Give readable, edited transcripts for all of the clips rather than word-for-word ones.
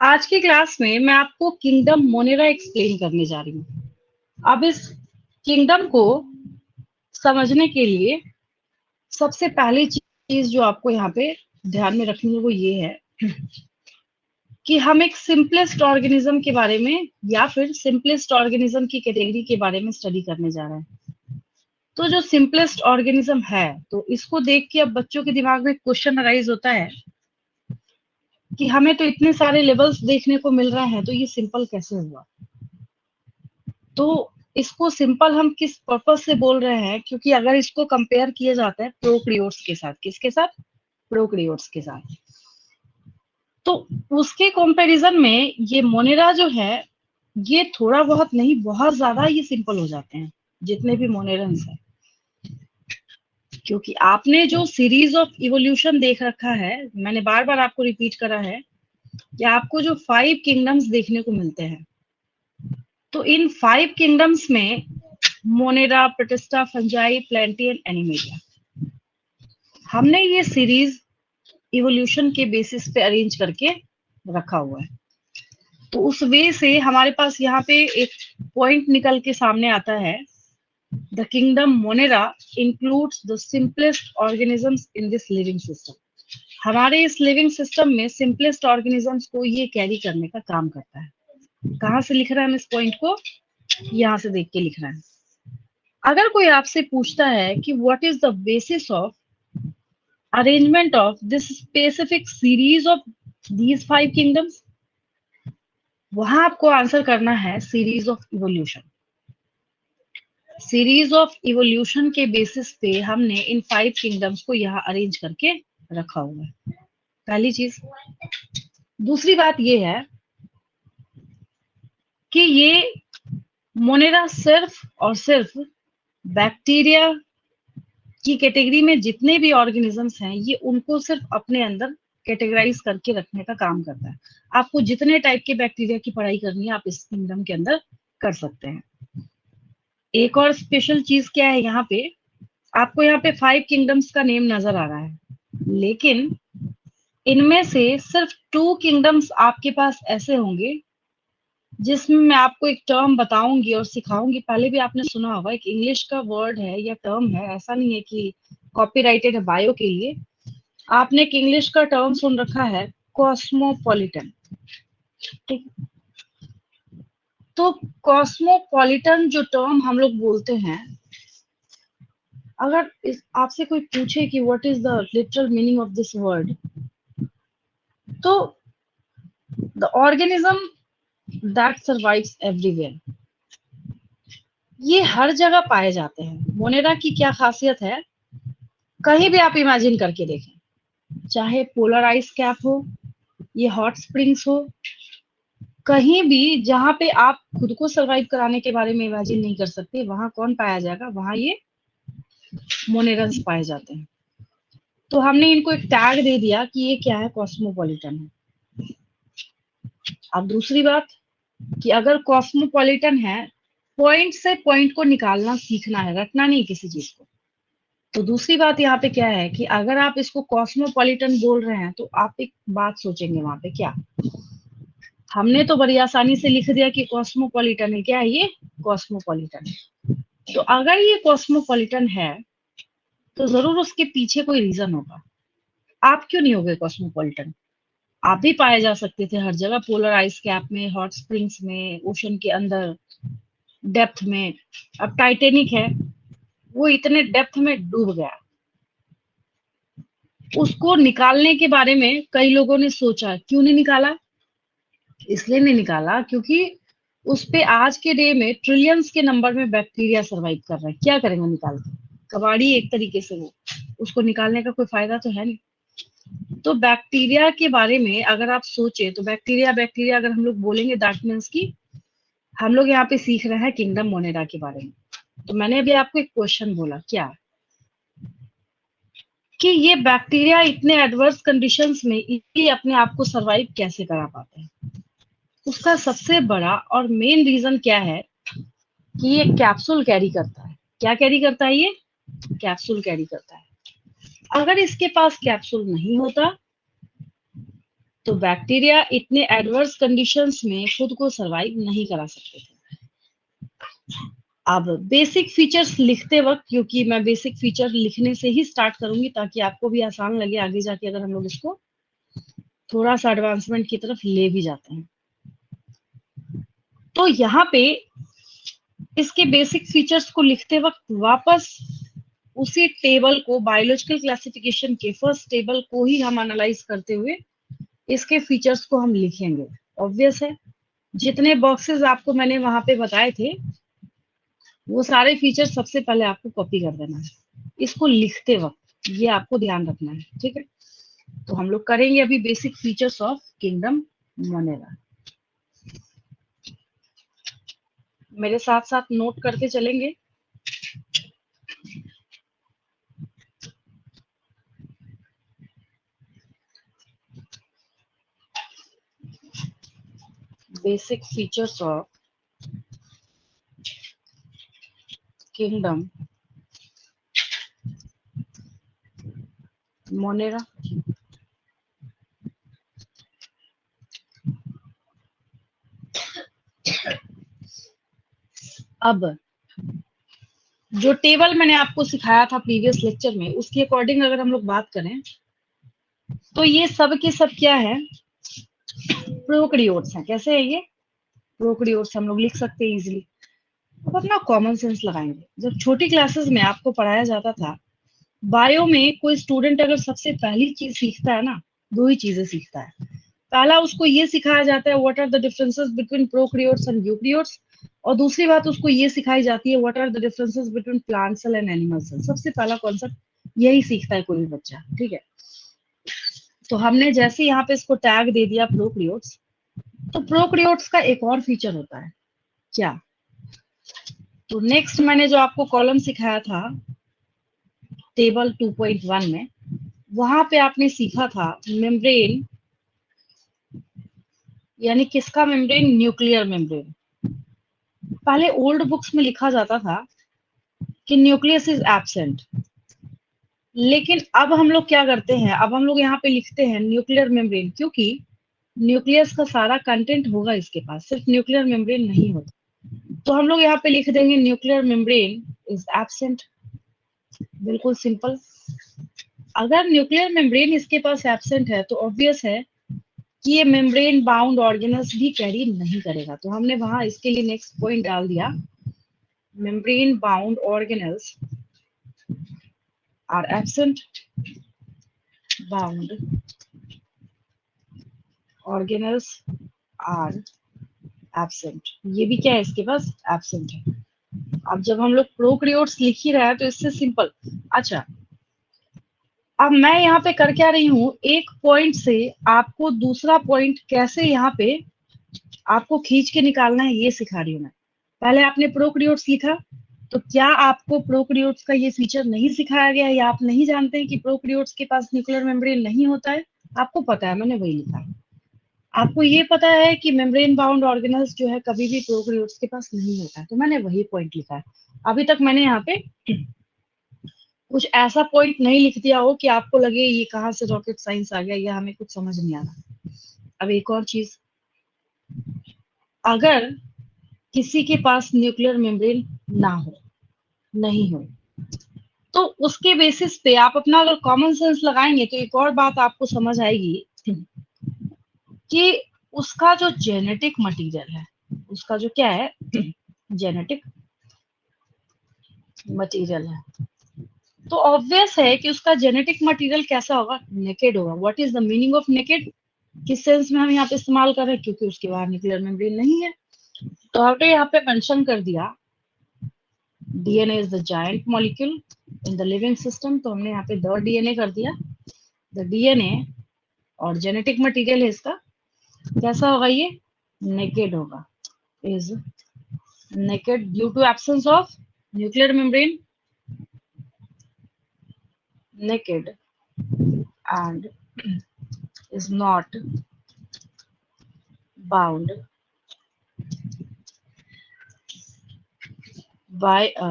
आज की क्लास में मैं आपको किंगडम मोनेरा एक्सप्लेन करने जा रही हूँ। अब इस किंगडम को समझने के लिए सबसे पहली चीज जो आपको यहाँ पे ध्यान में रखनी है वो ये है कि हम एक सिंपलेस्ट ऑर्गेनिज्म के बारे में या फिर सिंपलेस्ट ऑर्गेनिज्म की कैटेगरी के बारे में स्टडी करने जा रहे हैं। तो जो सिंपलेस्ट ऑर्गेनिज्म है, तो इसको देख के अब बच्चों के दिमाग में क्वेश्चन अराइज होता है कि हमें तो इतने सारे लेवल्स देखने को मिल रहे हैं, तो ये सिंपल कैसे हुआ। तो इसको सिंपल हम किस पर्पज से बोल रहे हैं, क्योंकि अगर इसको कंपेयर किया जाता है प्रोकैरियोट्स के साथ, किसके साथ? प्रोकैरियोट्स के साथ, तो उसके कंपैरिजन में ये मोनेरा जो है, ये थोड़ा बहुत नहीं, बहुत ज्यादा ये सिंपल हो जाते हैं जितने भी मोनेरन्स हैं। क्योंकि आपने जो सीरीज ऑफ इवोल्यूशन देख रखा है, मैंने बार बार आपको रिपीट करा है कि आपको जो 5 किंगडम्स देखने को मिलते हैं, तो इन 5 किंगडम्स में मोनेरा, प्रोटिस्टा, फंजाई, प्लैंटियन, एनिमेलिया, हमने ये सीरीज इवोल्यूशन के बेसिस पे अरेंज करके रखा हुआ है। तो उस वे से हमारे पास यहाँ पे एक पॉइंट निकल के सामने आता है, the kingdom Monera includes the simplest organisms in this living system. हमारे इस लिविंग सिस्टम में सिंपलेस्ट ऑर्गेनिजम्स को ये कैरी करने का काम करता है। कहाँ से लिख रहे हैं हम इस पॉइंट को? यहाँ से देख के लिख रहे हैं। अगर कोई आपसे पूछता है कि what is the basis of arrangement of this specific series of these 5 kingdoms, वहां आपको आंसर करना है series of evolution. Series of evolution के बेसिस पे हमने इन 5 किंगडम्स को यहाँ अरेंज करके रखा हुआ है, पहली चीज। दूसरी बात ये है कि ये मोनेरा सिर्फ और सिर्फ बैक्टीरिया की कैटेगरी में जितने भी ऑर्गेनिजम्स हैं, ये उनको सिर्फ अपने अंदर कैटेगराइज करके रखने का काम करता है। आपको जितने टाइप के बैक्टीरिया की पढ़ाई करनी है, आप इस किंगडम के अंदर कर सकते हैं। एक और स्पेशल चीज क्या है, यहाँ पे आपको यहाँ पे 5 किंगडम्स का नेम नजर आ रहा है, लेकिन इनमें से सिर्फ 2 किंगडम्स आपके पास ऐसे होंगे जिसमें मैं आपको एक टर्म बताऊंगी और सिखाऊंगी। पहले भी आपने सुना होगा, एक इंग्लिश का वर्ड है या टर्म है, ऐसा नहीं है कि कॉपीराइटेड है बायो के लिए। आपने एक इंग्लिश का टर्म सुन रखा है, कॉस्मोपॉलिटन। ठीक, तो कॉस्मोपॉलिटन जो टर्म हम लोग बोलते हैं, अगर आपसे कोई पूछे कि what is the literal meaning of this word, तो the organism that survives everywhere, ये हर जगह पाए जाते हैं। मोनेरा की क्या खासियत है, कहीं भी आप इमेजिन करके देखें, चाहे पोलर आइस कैप हो, ये हॉट स्प्रिंग्स हो, कहीं भी जहां पे आप खुद को सरवाइव कराने के बारे में इमेजिन नहीं कर सकते, वहां कौन पाया जाएगा? वहां ये मोनेरन्स पाए जाते हैं। तो हमने इनको एक टैग दे दिया कि ये क्या है, कॉस्मोपॉलिटन है। अब दूसरी बात कि अगर कॉस्मोपॉलिटन है, पॉइंट से पॉइंट को निकालना सीखना है, रटना नहीं किसी चीज को। तो दूसरी बात यहाँ पे क्या है कि अगर आप इसको कॉस्मोपॉलिटन बोल रहे हैं, तो आप एक बात सोचेंगे वहां पे, क्या हमने तो बड़ी आसानी से लिख दिया कि कॉस्मोपॉलिटन है। क्या है ये? कॉस्मोपॉलिटन है। तो अगर ये कॉस्मोपॉलिटन है, तो जरूर उसके पीछे कोई रीजन होगा। आप क्यों नहीं हो गए कॉस्मोपॉलिटन? आप भी पाए जा सकते थे हर जगह, पोलर आइस कैप में, हॉट स्प्रिंग्स में, ओशन के अंदर, डेप्थ में। अब टाइटेनिक है, वो इतने डेप्थ में डूब गया, उसको निकालने के बारे में कई लोगों ने सोचा। क्यों नहीं निकाला? इसलिए नहीं निकाला क्योंकि उस पे आज के डे में ट्रिलियंस के नंबर में बैक्टीरिया सरवाइव कर रहे हैं। क्या करेंगे निकाल के? कबाड़ी एक तरीके से, वो उसको निकालने का कोई फायदा तो है नहीं। तो बैक्टीरिया के बारे में अगर आप सोचे, तो बैक्टीरिया बैक्टीरिया अगर हम लोग बोलेंगे, दैट मीन्स की हम लोग यहाँ पे सीख रहे हैं किंगडम मोनेरा के बारे में। तो मैंने अभी आपको एक क्वेश्चन बोला, क्या कि ये बैक्टीरिया इतने एडवर्स कंडीशंस में इतनी अपने आप को सरवाइव कैसे करा पाते हैं? उसका सबसे बड़ा और मेन रीजन क्या है कि ये कैप्सूल कैरी करता है। क्या कैरी करता है? ये कैप्सूल कैरी करता है। अगर इसके पास कैप्सूल नहीं होता, तो बैक्टीरिया इतने एडवर्स कंडीशंस में खुद को सरवाइव नहीं करा सकते थे। अब बेसिक फीचर्स लिखते वक्त, क्योंकि मैं बेसिक फीचर लिखने से ही स्टार्ट करूंगी ताकि आपको भी आसान लगे आगे जाके अगर हम लोग इसको थोड़ा सा एडवांसमेंट की तरफ ले भी जाते हैं। तो यहाँ पे इसके बेसिक फीचर्स को लिखते वक्त वापस उसी टेबल को, बायोलॉजिकल क्लासिफिकेशन के फर्स्ट टेबल को ही हम एनालाइज करते हुए इसके फीचर्स को हम लिखेंगे। ऑब्वियस है, जितने बॉक्सेस आपको मैंने वहां पे बताए थे वो सारे फीचर्स सबसे पहले आपको कॉपी कर देना है इसको लिखते वक्त, ये आपको ध्यान रखना है, ठीक है। तो हम लोग करेंगे अभी basic features of kingdom Monera. मेरे साथ साथ नोट करते चलेंगे। Basic features of kingdom Monera. अब जो टेबल मैंने आपको सिखाया था प्रीवियस लेक्चर में, उसके अकॉर्डिंग अगर हम लोग बात करें तो ये सब के सब क्या है, प्रोकैरियोट्स हैं। कैसे है ये प्रोकैरियोट्स, हम लोग लिख सकते हैं इजीली। अब अपना कॉमन सेंस लगाएंगे। जब छोटी क्लासेस में आपको पढ़ाया जाता था बायो में, कोई स्टूडेंट अगर सबसे पहली चीज सीखता है ना, दो ही चीजें सीखता है। पहला उसको ये सिखाया जाता है what are the differences between prokaryotes and eukaryotes, और दूसरी बात उसको ये सिखाई जाती है what are the differences between plant cell and animal cell. सबसे पहला कॉन्सेप्ट यही सीखता है कोई भी बच्चा, ठीक है। तो हमने जैसे यहाँ पे इसको टैग दे दिया प्रोकैरियोट्स, तो प्रोकैरियोट्स का एक और फीचर होता है क्या, तो नेक्स्ट मैंने जो आपको कॉलम सिखाया था टेबल 2.1 में, वहां पे आपने सीखा था मेम्ब्रेन, यानी किसका मेम्ब्रेन, न्यूक्लियर मेम्ब्रेन। पहले ओल्ड बुक्स में लिखा जाता था कि न्यूक्लियस इज एब्सेंट, लेकिन अब हम लोग क्या करते हैं, अब हम लोग यहाँ पे लिखते हैं न्यूक्लियर मेम्ब्रेन, क्योंकि न्यूक्लियस का सारा कंटेंट होगा इसके पास, सिर्फ न्यूक्लियर मेम्ब्रेन नहीं होता। तो हम लोग यहाँ पे लिख देंगे न्यूक्लियर मेम्ब्रेन इज एब्सेंट। बिल्कुल सिंपल। अगर न्यूक्लियर मेम्ब्रेन इसके पास एब्सेंट है तो ऑब्वियस है कि ये मेम्ब्रेन बाउंड ऑर्गेनल्स भी कैरी नहीं करेगा। तो हमने वहां इसके लिए नेक्स्ट पॉइंट डाल दिया, membrane bound organelles are absent, bound organelles are absent. ये भी क्या है इसके पास, एब्सेंट है। अब जब हम लोग प्रोकैरियोट्स लिख ही रहे हैं तो इससे सिंपल। अच्छा, अब मैं यहाँ पे कर क्या रही हूँ, एक पॉइंट से आपको दूसरा पॉइंट कैसे यहाँ पे आपको खींच के निकालना है ये सिखा रही हूँ मैं। पहले आपने प्रोकैरियोट्स लिखा, तो क्या आपको प्रोकैरियोट्स का ये फीचर नहीं सिखाया गया है, या आप नहीं जानते हैं कि प्रोकैरियोट्स के पास न्यूक्लियर मेम्ब्रेन नहीं होता है? आपको पता है, मैंने वही लिखा है। आपको ये पता है कि मेम्ब्रेन बाउंड ऑर्गेनल्स जो है कभी भी प्रोकैरियोट्स के पास नहीं होता है, तो मैंने वही पॉइंट लिखा है। अभी तक मैंने यहाँ पे कुछ ऐसा पॉइंट नहीं लिख दिया हो कि आपको लगे ये कहाँ से रॉकेट साइंस आ गया या हमें कुछ समझ नहीं आ रहा। अब एक और चीज, अगर किसी के पास न्यूक्लियर मेम्ब्रेन ना हो, नहीं हो, तो उसके बेसिस पे आप अपना अगर कॉमन सेंस लगाएंगे तो एक और बात आपको समझ आएगी कि उसका जो जेनेटिक मटेरियल है, उसका जो क्या है जेनेटिक मटेरियल है, तो ऑब्वियस है कि उसका जेनेटिक मटेरियल कैसा होगा, नेकेड होगा। What is the meaning of naked, किस सेंस में हम यहाँ पे इस्तेमाल कर रहे हैं, क्योंकि उसके बाहर न्यूक्लियर मेम्ब्रेन नहीं है। तो आपने यहाँ पे मेंशन कर दिया DNA is the giant molecule in the living system, तो हमने यहाँ पे द डीएनए कर दिया। द डीएनए और जेनेटिक मटेरियल है इसका कैसा होगा, ये नेकेड होगा, is naked due to absence of nuclear membrane, naked and is not bound by a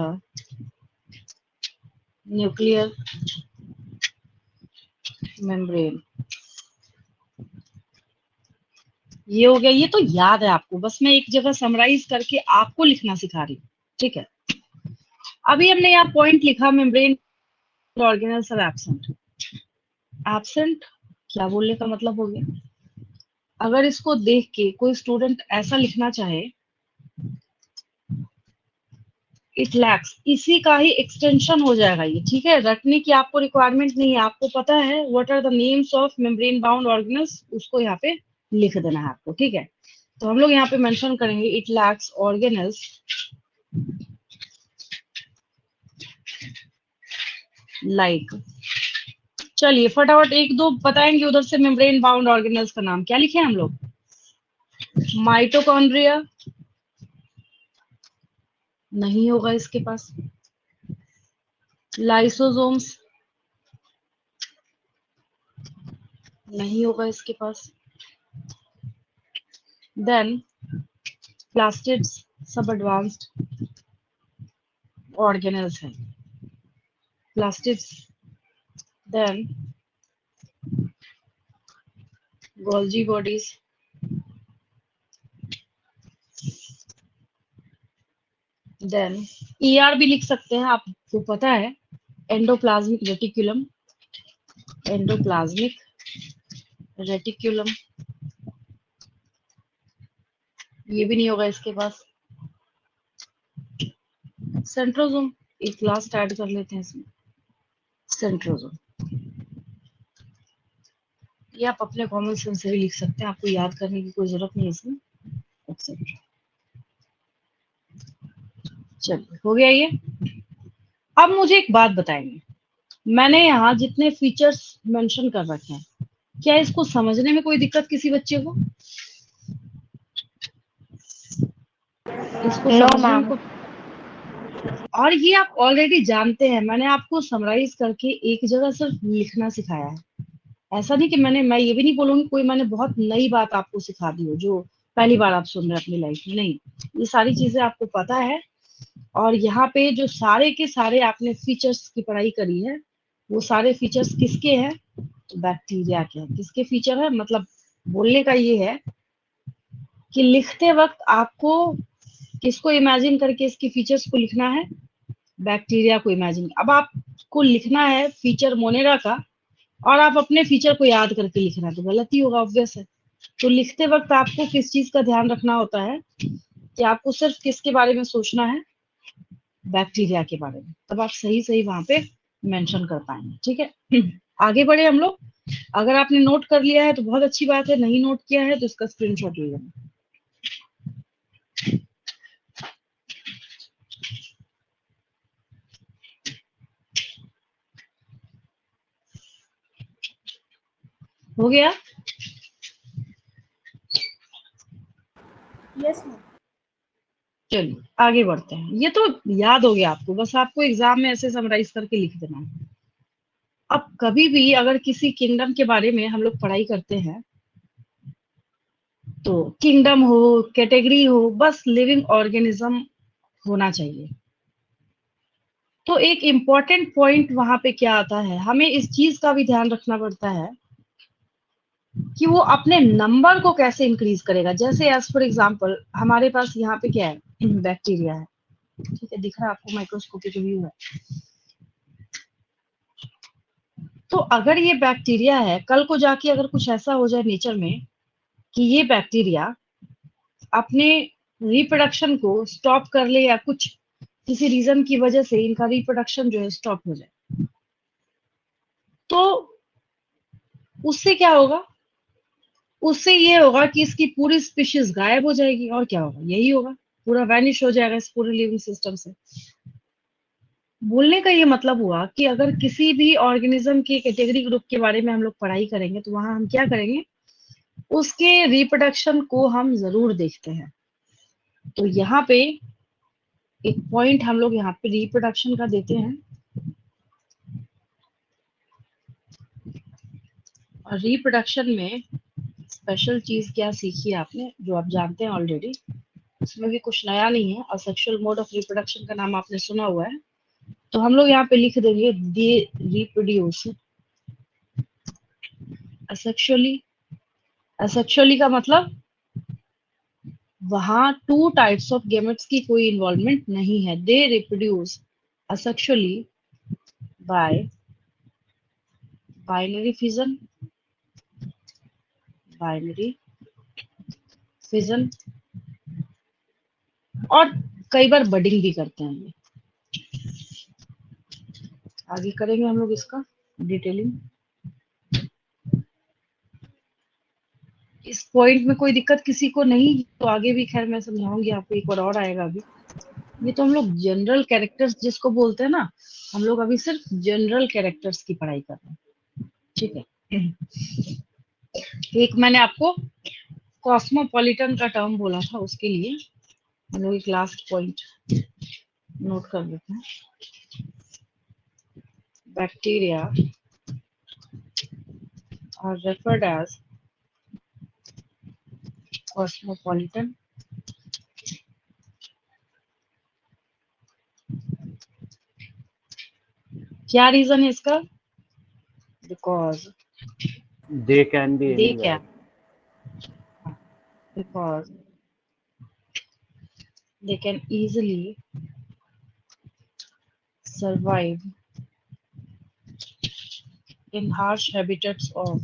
nuclear membrane. ये हो गया, ये तो याद है आपको, बस मैं एक जगह समराइज करके आपको लिखना सिखा रही हूँ, ठीक है। अभी हमने यहाँ पॉइंट लिखा, membrane organelles are absent. Absent क्या बोलने का मतलब हो गया? अगर इसको देख के कोई स्टूडेंट ऐसा लिखना चाहे, इट लैक्स, इसी का ही एक्सटेंशन हो जाएगा ये, ठीक है। रटने की आपको रिक्वायरमेंट नहीं है, आपको पता है what are the names of membrane bound organelles, उसको यहाँ पे लिख देना है आपको, ठीक है। तो हम लोग यहाँ पे मेंशन करेंगे इट लैक्स ऑर्गेनल्स लाइक, चलिए फटाफट एक दो बताएंगे उधर से मेम्ब्रेन बाउंड ऑर्गेनल्स का नाम क्या लिखे हम लोग? माइटोकॉन्ड्रिया नहीं होगा इसके पास, लाइसोसोम्स नहीं होगा इसके पास, देन प्लास्टिड्स सब एडवांस्ड ऑर्गेनल्स हैं, plastids, then Golgi bodies, then ER भी लिख सकते हैं, आपको पता है एंडोप्लाज्मिक रेटिकुलम, एंडोप्लाज्मिक रेटिकुलम, ये भी नहीं होगा इसके पास, सेंट्रोजोम एक लास्ट ऐड कर लेते हैं इसमें, सेंट्रोजोम, ये आप अपने कॉमन सेंस से भी लिख सकते हैं, आपको याद करने की कोई जरूरत नहीं है इसमें, एक्सेट्रा। चलिए हो गया ये। अब मुझे एक बात बताएंगे, मैंने यहाँ जितने फीचर्स मेंशन कर रखे हैं, क्या इसको समझने में कोई दिक्कत किसी बच्चे को? इसको नो समझने में मैम। और ये आप ऑलरेडी जानते हैं, मैंने आपको समराइज करके एक जगह सिर्फ लिखना सिखाया है। ऐसा नहीं कि मैं ये भी नहीं बोलूंगी कोई मैंने बहुत नई बात आपको सिखा दी हो जो पहली बार आप सुन रहे हैं अपनी लाइफ में, नहीं, ये सारी चीजें आपको पता है। और यहाँ पे जो सारे के सारे आपने फीचर्स की पढ़ाई करी है, वो सारे फीचर्स किसके हैं? तो बैक्टीरिया के हैं। किसके फीचर है? मतलब बोलने का ये है कि लिखते वक्त आपको किसको इमेजिन करके इसकी फीचर्स को लिखना है? बैक्टीरिया को इमेजिन। अब आपको लिखना है फीचर मोनेरा का और आप अपने फीचर को याद करके लिखना है, तो गलती होगा, ऑब्वियस है। तो लिखते वक्त आपको किस चीज का ध्यान रखना होता है कि आपको सिर्फ किसके बारे में सोचना है? बैक्टीरिया के बारे में, तब आप सही सही वहां पे मेंशन कर पाएंगे, ठीक है। आगे बढ़े हम लोग। अगर आपने नोट कर लिया है तो बहुत अच्छी बात है, नहीं नोट किया है तो इसका स्क्रीनशॉट ले लेना। हो गया? Yes ma'am. चलिए आगे बढ़ते हैं, ये तो याद हो गया आपको, बस आपको एग्जाम में ऐसे समराइज करके लिख देना है। अब कभी भी अगर किसी किंगडम के बारे में हम लोग पढ़ाई करते हैं, तो किंगडम हो, कैटेगरी हो, बस लिविंग ऑर्गेनिज्म होना चाहिए। तो एक इम्पॉर्टेंट पॉइंट वहां पे क्या आता है, हमें इस चीज का भी ध्यान रखना पड़ता है कि वो अपने नंबर को कैसे इंक्रीज करेगा। जैसे एज फॉर एग्जांपल हमारे पास यहाँ पे क्या है, बैक्टीरिया है, ठीक है, दिख रहा है आपको माइक्रोस्कोपिक व्यू है। तो अगर ये बैक्टीरिया है, कल को जाके अगर कुछ ऐसा हो जाए नेचर में कि ये बैक्टीरिया अपने रिप्रोडक्शन को स्टॉप कर ले या कुछ किसी रीजन की वजह से इनका रिप्रोडक्शन जो है स्टॉप हो जाए, तो उससे क्या होगा? उससे ये होगा कि इसकी पूरी स्पीशीज गायब हो जाएगी, और क्या होगा? यही होगा, पूरा वैनिश हो जाएगा इस पूरे लिविंग सिस्टम से। बोलने का ये मतलब हुआ कि अगर किसी भी ऑर्गेनिज्म के कैटेगरी ग्रुप के बारे में हम लोग पढ़ाई करेंगे तो वहां हम क्या करेंगे? उसके रिप्रोडक्शन को हम जरूर देखते हैं। तो यहाँ पे एक पॉइंट हम लोग यहाँ पे रिप्रोडक्शन का देते हैं, और रिप्रोडक्शन में स्पेशल चीज क्या सीखी आपने जो आप जानते हैं ऑलरेडी, उसमें भी कुछ नया नहीं है। असेक्सुअल मोड ऑफ रिप्रोडक्शन का नाम आपने सुना हुआ है, तो हम लोग यहाँ पे लिख देंगे दे रिप्रोड्यूस असेक्सुअली। असेक्सुअली का मतलब वहां टू टाइप्स ऑफ गेमेट्स की कोई इन्वॉल्वमेंट नहीं है. They reproduce asexually by binary fission, binary fission, और कई बार बडिंग भी करते हैं. ये आगे करेंगे हम लोग इसका डिटेलिंग. इस पॉइंट में कोई दिक्कत किसी को नहीं, तो आगे भी खैर मैं समझाऊंगी आपको, एक बार और आएगा अभी. ये तो हम लोग जनरल कैरेक्टर्स जिसको बोलते हैं ना, हम लोग अभी सिर्फ जनरल कैरेक्टर्स की पढ़ाई कर रहे हैं. ठीक है. एक मैंने आपको कॉस्मोपॉलिटन का टर्म बोला था, उसके लिए हम लोग एक लास्ट पॉइंट नोट कर लेते हैं. Bacteria are referred as cosmopolitan क्या रीजन है इसका? Because They can be they anywhere. क्या, because they can easily survive in harsh habitats of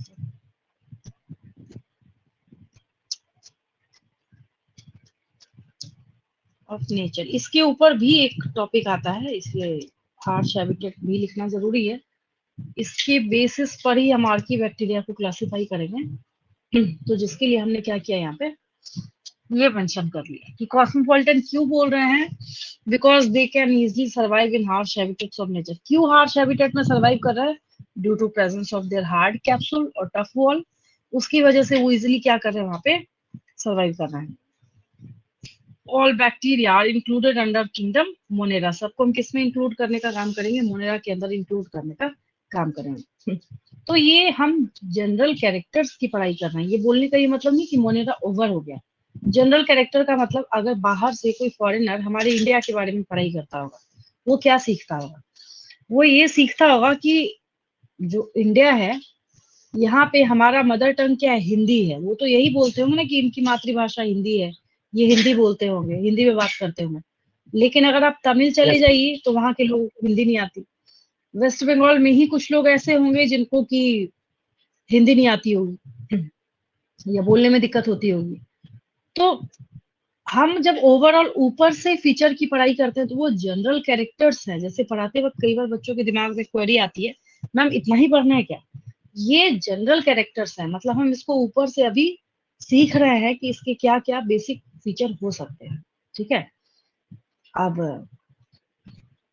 nature. इसके ऊपर भी एक टॉपिक आता है, इसलिए हार्श हैबिटेट भी लिखना जरूरी है. इसके बेसिस पर ही हम आर्की बैक्टीरिया को क्लासिफाई करेंगे. तो जिसके लिए हमने क्या किया यहाँ पे, ये मेंशन कर लिया कि कॉस्मोपॉलिटन क्यों बोल रहे हैं, because they can easily survive in harsh habitats of nature. क्यों हार्श हैबिटेट में सर्वाइव कर रहा है? Due to presence of their hard capsule और टफ वॉल. उसकी वजह से वो इजिली क्या कर रहे हैं, वहां पे सर्वाइव कर रहे हैं. All bacteria are included under kingdom Monera. सबको हम किसमें इंक्लूड करने का काम करेंगे? मोनेरा के अंदर इंक्लूड करने का काम करेंगे. तो ये हम जनरल कैरेक्टर्स की पढ़ाई कर रहे हैं. ये बोलने का ये मतलब नहीं कि मोनेरा ओवर हो गया. जनरल कैरेक्टर का मतलब, अगर बाहर से कोई फॉरेनर हमारे इंडिया के बारे में पढ़ाई करता होगा, वो क्या सीखता होगा? वो ये सीखता होगा कि जो इंडिया है, यहाँ पे हमारा मदर टंग क्या है? हिंदी है. वो तो यही बोलते होंगे ना कि इनकी मातृभाषा हिंदी है, ये हिंदी बोलते होंगे, हिंदी में बात करते होंगे. लेकिन अगर आप तमिल चले Yes. जाइए तो वहां के लोगों को हिंदी नहीं आती. वेस्ट बंगाल में ही कुछ लोग ऐसे होंगे जिनको कि हिंदी नहीं आती होगी या बोलने में दिक्कत होती होगी. तो हम जब ओवरऑल ऊपर से फीचर की पढ़ाई करते हैं तो वो जनरल कैरेक्टर्स हैं. जैसे पढ़ाते वक्त कई बार बच्चों के दिमाग में क्वेरी आती है, मैम इतना ही पढ़ना है क्या? ये जनरल कैरेक्टर्स हैं, मतलब हम इसको ऊपर से अभी सीख रहे हैं कि इसके क्या क्या बेसिक फीचर हो सकते हैं. ठीक है. अब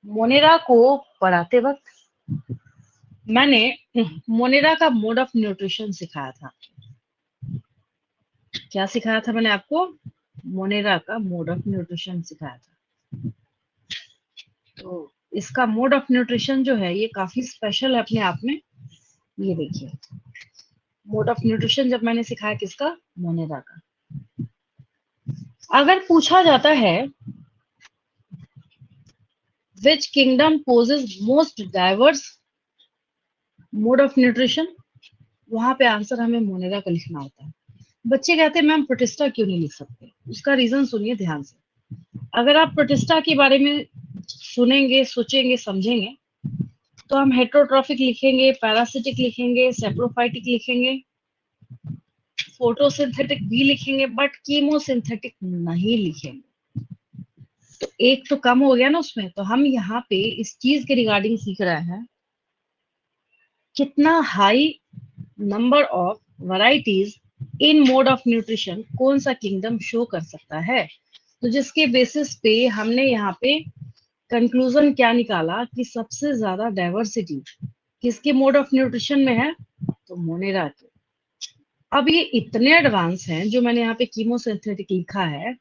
मोनेरा को पढ़ाते वक्त मैंने मोनेरा का मोड ऑफ न्यूट्रिशन सिखाया था. क्या सिखाया था मैंने आपको? मोनेरा का मोड ऑफ न्यूट्रिशन सिखाया था. तो इसका मोड ऑफ न्यूट्रिशन जो है ये काफी स्पेशल है अपने आप में. ये देखिए, मोड ऑफ न्यूट्रिशन जब मैंने सिखाया किसका? मोनेरा का. अगर पूछा जाता है which kingdom poses most diverse mode of nutrition, वहां पे आंसर हमें मोनेरा का लिखना होता है. बच्चे कहते हैं मैम प्रोटिस्टा क्यों नहीं लिख सकते? उसका रीजन सुनिए ध्यान से. अगर आप प्रोटिस्टा के बारे में सुनेंगे, सोचेंगे, समझेंगे, तो हम हेट्रोट्रॉफिक लिखेंगे, पैरासिटिक लिखेंगे, सेप्रोफाइटिक लिखेंगे, फोटोसिंथेटिक भी लिखेंगे, बट कीमोसिंथेटिक नहीं लिखेंगे. तो एक तो कम हो गया ना उसमें. तो हम यहाँ पे इस चीज के रिगार्डिंग सीख रहे हैं कितना high number of varieties in mode of nutrition कौन सा किंगडम शो कर सकता है. तो जिसके बेसिस पे हमने यहाँ पे कंक्लूजन क्या निकाला कि सबसे ज्यादा डाइवर्सिटी किसके मोड ऑफ न्यूट्रिशन में है? तो मोनेरा के. अब ये इतने एडवांस हैं जो मैंने यहाँ पे कीमोसिंथेटिक लिखा है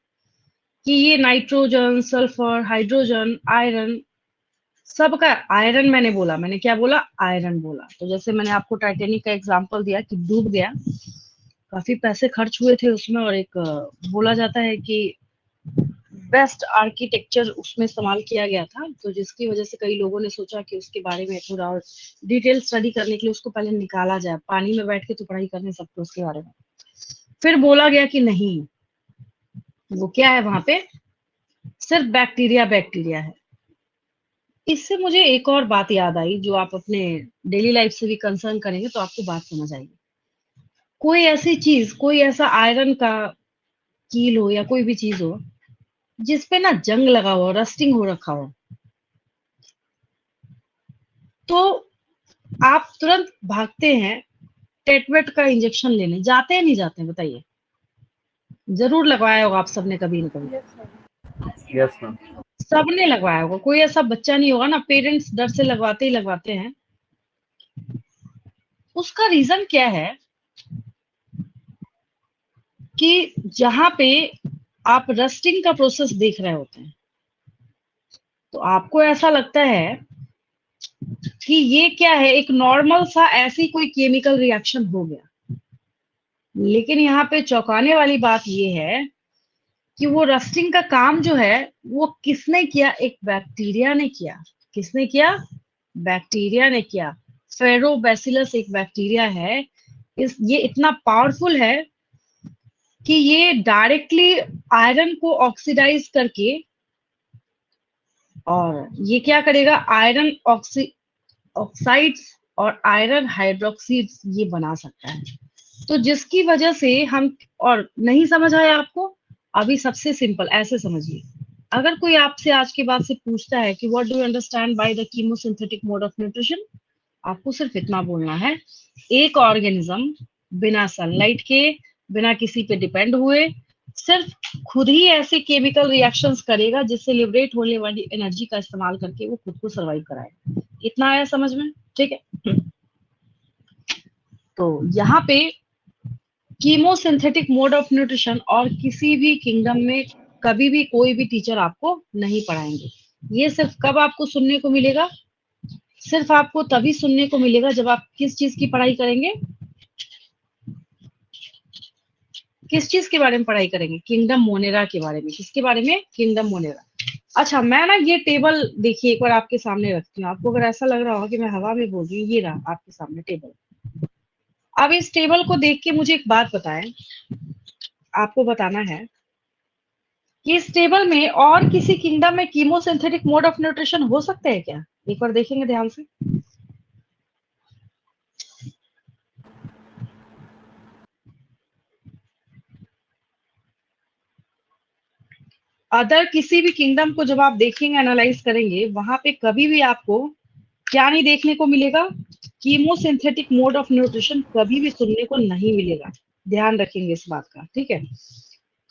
कि ये नाइट्रोजन, सल्फर, हाइड्रोजन, आयरन, सबका. आयरन मैंने बोला, मैंने क्या बोला? आयरन बोला. तो जैसे मैंने आपको टाइटेनिक का एग्जांपल दिया कि डूब गया, काफी पैसे खर्च हुए थे उसमें, और एक बोला जाता है कि बेस्ट आर्किटेक्चर उसमें इस्तेमाल किया गया था. तो जिसकी वजह से कई लोगों ने सोचा कि उसके बारे में थोड़ा और डिटेल स्टडी करने के लिए उसको पहले निकाला जाए. पानी में बैठ के तो पढ़ाई कर नहीं सकते उसके बारे में. फिर बोला गया कि नहीं, वो क्या है वहां पे? सिर्फ बैक्टीरिया बैक्टीरिया है। इससे मुझे एक और बात याद आई जो आप अपने डेली लाइफ से भी कंसर्न करेंगे तो आपको बात समझ आएगी। कोई ऐसी चीज, कोई ऐसा आयरन का कील हो या कोई भी चीज हो जिसपे ना जंग लगा हो, रस्टिंग हो रखा हो, तो आप तुरंत भागते हैं टेटवेट का इंजेक्शन लेने, जाते हैं नहीं जाते हैं बताइए? जरूर लगवाया होगा आप सबने कभी ना कभी। Yes ma'am. सबने लगवाया होगा, कोई ऐसा बच्चा नहीं होगा ना, पेरेंट्स डर से लगवाते ही लगवाते हैं। उसका रीजन क्या है कि जहां पे आप रस्टिंग का प्रोसेस देख रहे होते हैं तो आपको ऐसा लगता है कि ये क्या है, एक नॉर्मल सा ऐसी कोई केमिकल रिएक्शन हो गया। लेकिन यहाँ पे चौंकाने वाली बात ये है कि वो रस्टिंग का काम जो है वो किसने किया? एक बैक्टीरिया ने किया। किसने किया? बैक्टीरिया ने किया। फेरोबैसिलस एक बैक्टीरिया है। ये इतना पावरफुल है कि ये डायरेक्टली आयरन को ऑक्सीडाइज करके, और ये क्या करेगा, आयरन ऑक्साइड्स और आयरन हाइड्रोक्साइड्स ये बना सकता है। तो जिसकी वजह से हम, और नहीं समझ आया आपको? अभी सबसे सिंपल ऐसे समझिए, अगर कोई आपसे आज के बाद से पूछता है कि what do you understand by the chemosynthetic mode of nutrition, आपको सिर्फ इतना बोलना है, एक ऑर्गेनिज्म बिना सनलाइट के, बिना किसी पे डिपेंड हुए, सिर्फ खुद ही ऐसे केमिकल रिएक्शंस करेगा जिससे लिबरेट होने वाली एनर्जी का इस्तेमाल करके वो खुद को सरवाइव कराएगा। इतना आया समझ में? ठीक है। तो यहाँ पे कीमोसिंथेटिक मोड ऑफ न्यूट्रिशन और किसी भी किंगडम में कभी भी कोई भी टीचर आपको नहीं पढ़ाएंगे। ये सिर्फ कब आपको सुनने को मिलेगा? सिर्फ आपको तभी सुनने को मिलेगा जब आप किस चीज की पढ़ाई करेंगे? किस चीज के बारे में पढ़ाई करेंगे? किंगडम मोनेरा के बारे में। किसके बारे में? Kingdom Monera. अच्छा, मैं ना ये टेबल देखिए एक बार आपके सामने रखती हूँ, आपको अगर ऐसा लग रहा हो कि मैं हवा में बोल रही हूँ, ये रहा आपके सामने टेबल। अब इस टेबल को देख के मुझे एक बात बताएं, आपको बताना है कि इस टेबल में और किसी किंगडम में कीमोसिंथेटिक मोड ऑफ न्यूट्रिशन हो सकते हैं क्या? एक बार देखेंगे ध्यान से। अदर किसी भी किंगडम को जब आप देखेंगे, एनालाइज करेंगे, वहां पे कभी भी आपको क्या नहीं देखने को मिलेगा? कीमोसिंथेटिक मोड ऑफ न्यूट्रिशन कभी भी सुनने को नहीं मिलेगा। ध्यान रखेंगे इस बात का, ठीक है?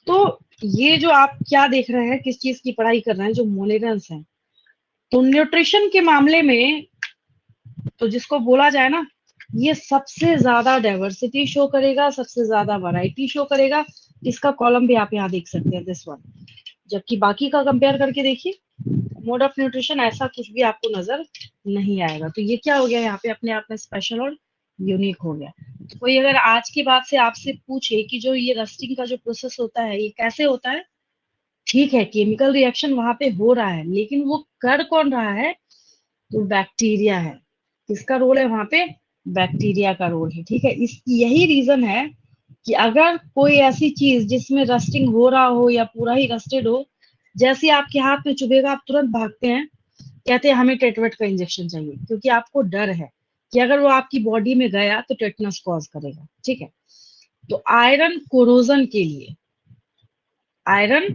तो ये जो आप क्या देख रहे हैं, किस चीज की पढ़ाई कर रहे हैं, जो मोनेरेंस है, तो न्यूट्रिशन के मामले में तो जिसको बोला जाए ना, ये सबसे ज्यादा डाइवर्सिटी शो करेगा, सबसे ज्यादा वैरायटी शो करेगा। इसका कॉलम भी आप यहाँ देख सकते हैं, दिस वन। जबकि बाकी का कंपेयर करके देखिए, मोड ऑफ न्यूट्रिशन ऐसा कुछ भी आपको नजर नहीं आएगा। तो ये क्या हो गया यहाँ पे, अपने आप में स्पेशल और यूनिक हो गया। तो कोई अगर आज की बात से आपसे पूछे कि जो ये रस्टिंग का जो प्रोसेस होता है ये कैसे होता है, ठीक है केमिकल रिएक्शन वहां पे हो रहा है, लेकिन वो कर कौन रहा है? तो बैक्टीरिया है। किसका रोल है वहां पे? बैक्टीरिया का रोल है, ठीक है। इस यही रीजन है कि अगर कोई ऐसी चीज जिसमें रस्टिंग हो रहा हो या पूरा ही रस्टेड हो, जैसे ही आपके हाथ में चुभेगा आप तुरंत भागते हैं, कहते हैं हमें टेटवेट का इंजेक्शन चाहिए, क्योंकि आपको डर है कि अगर वो आपकी बॉडी में गया तो टेटनस कॉज करेगा, ठीक है। तो आयरन कोरोजन के लिए, आयरन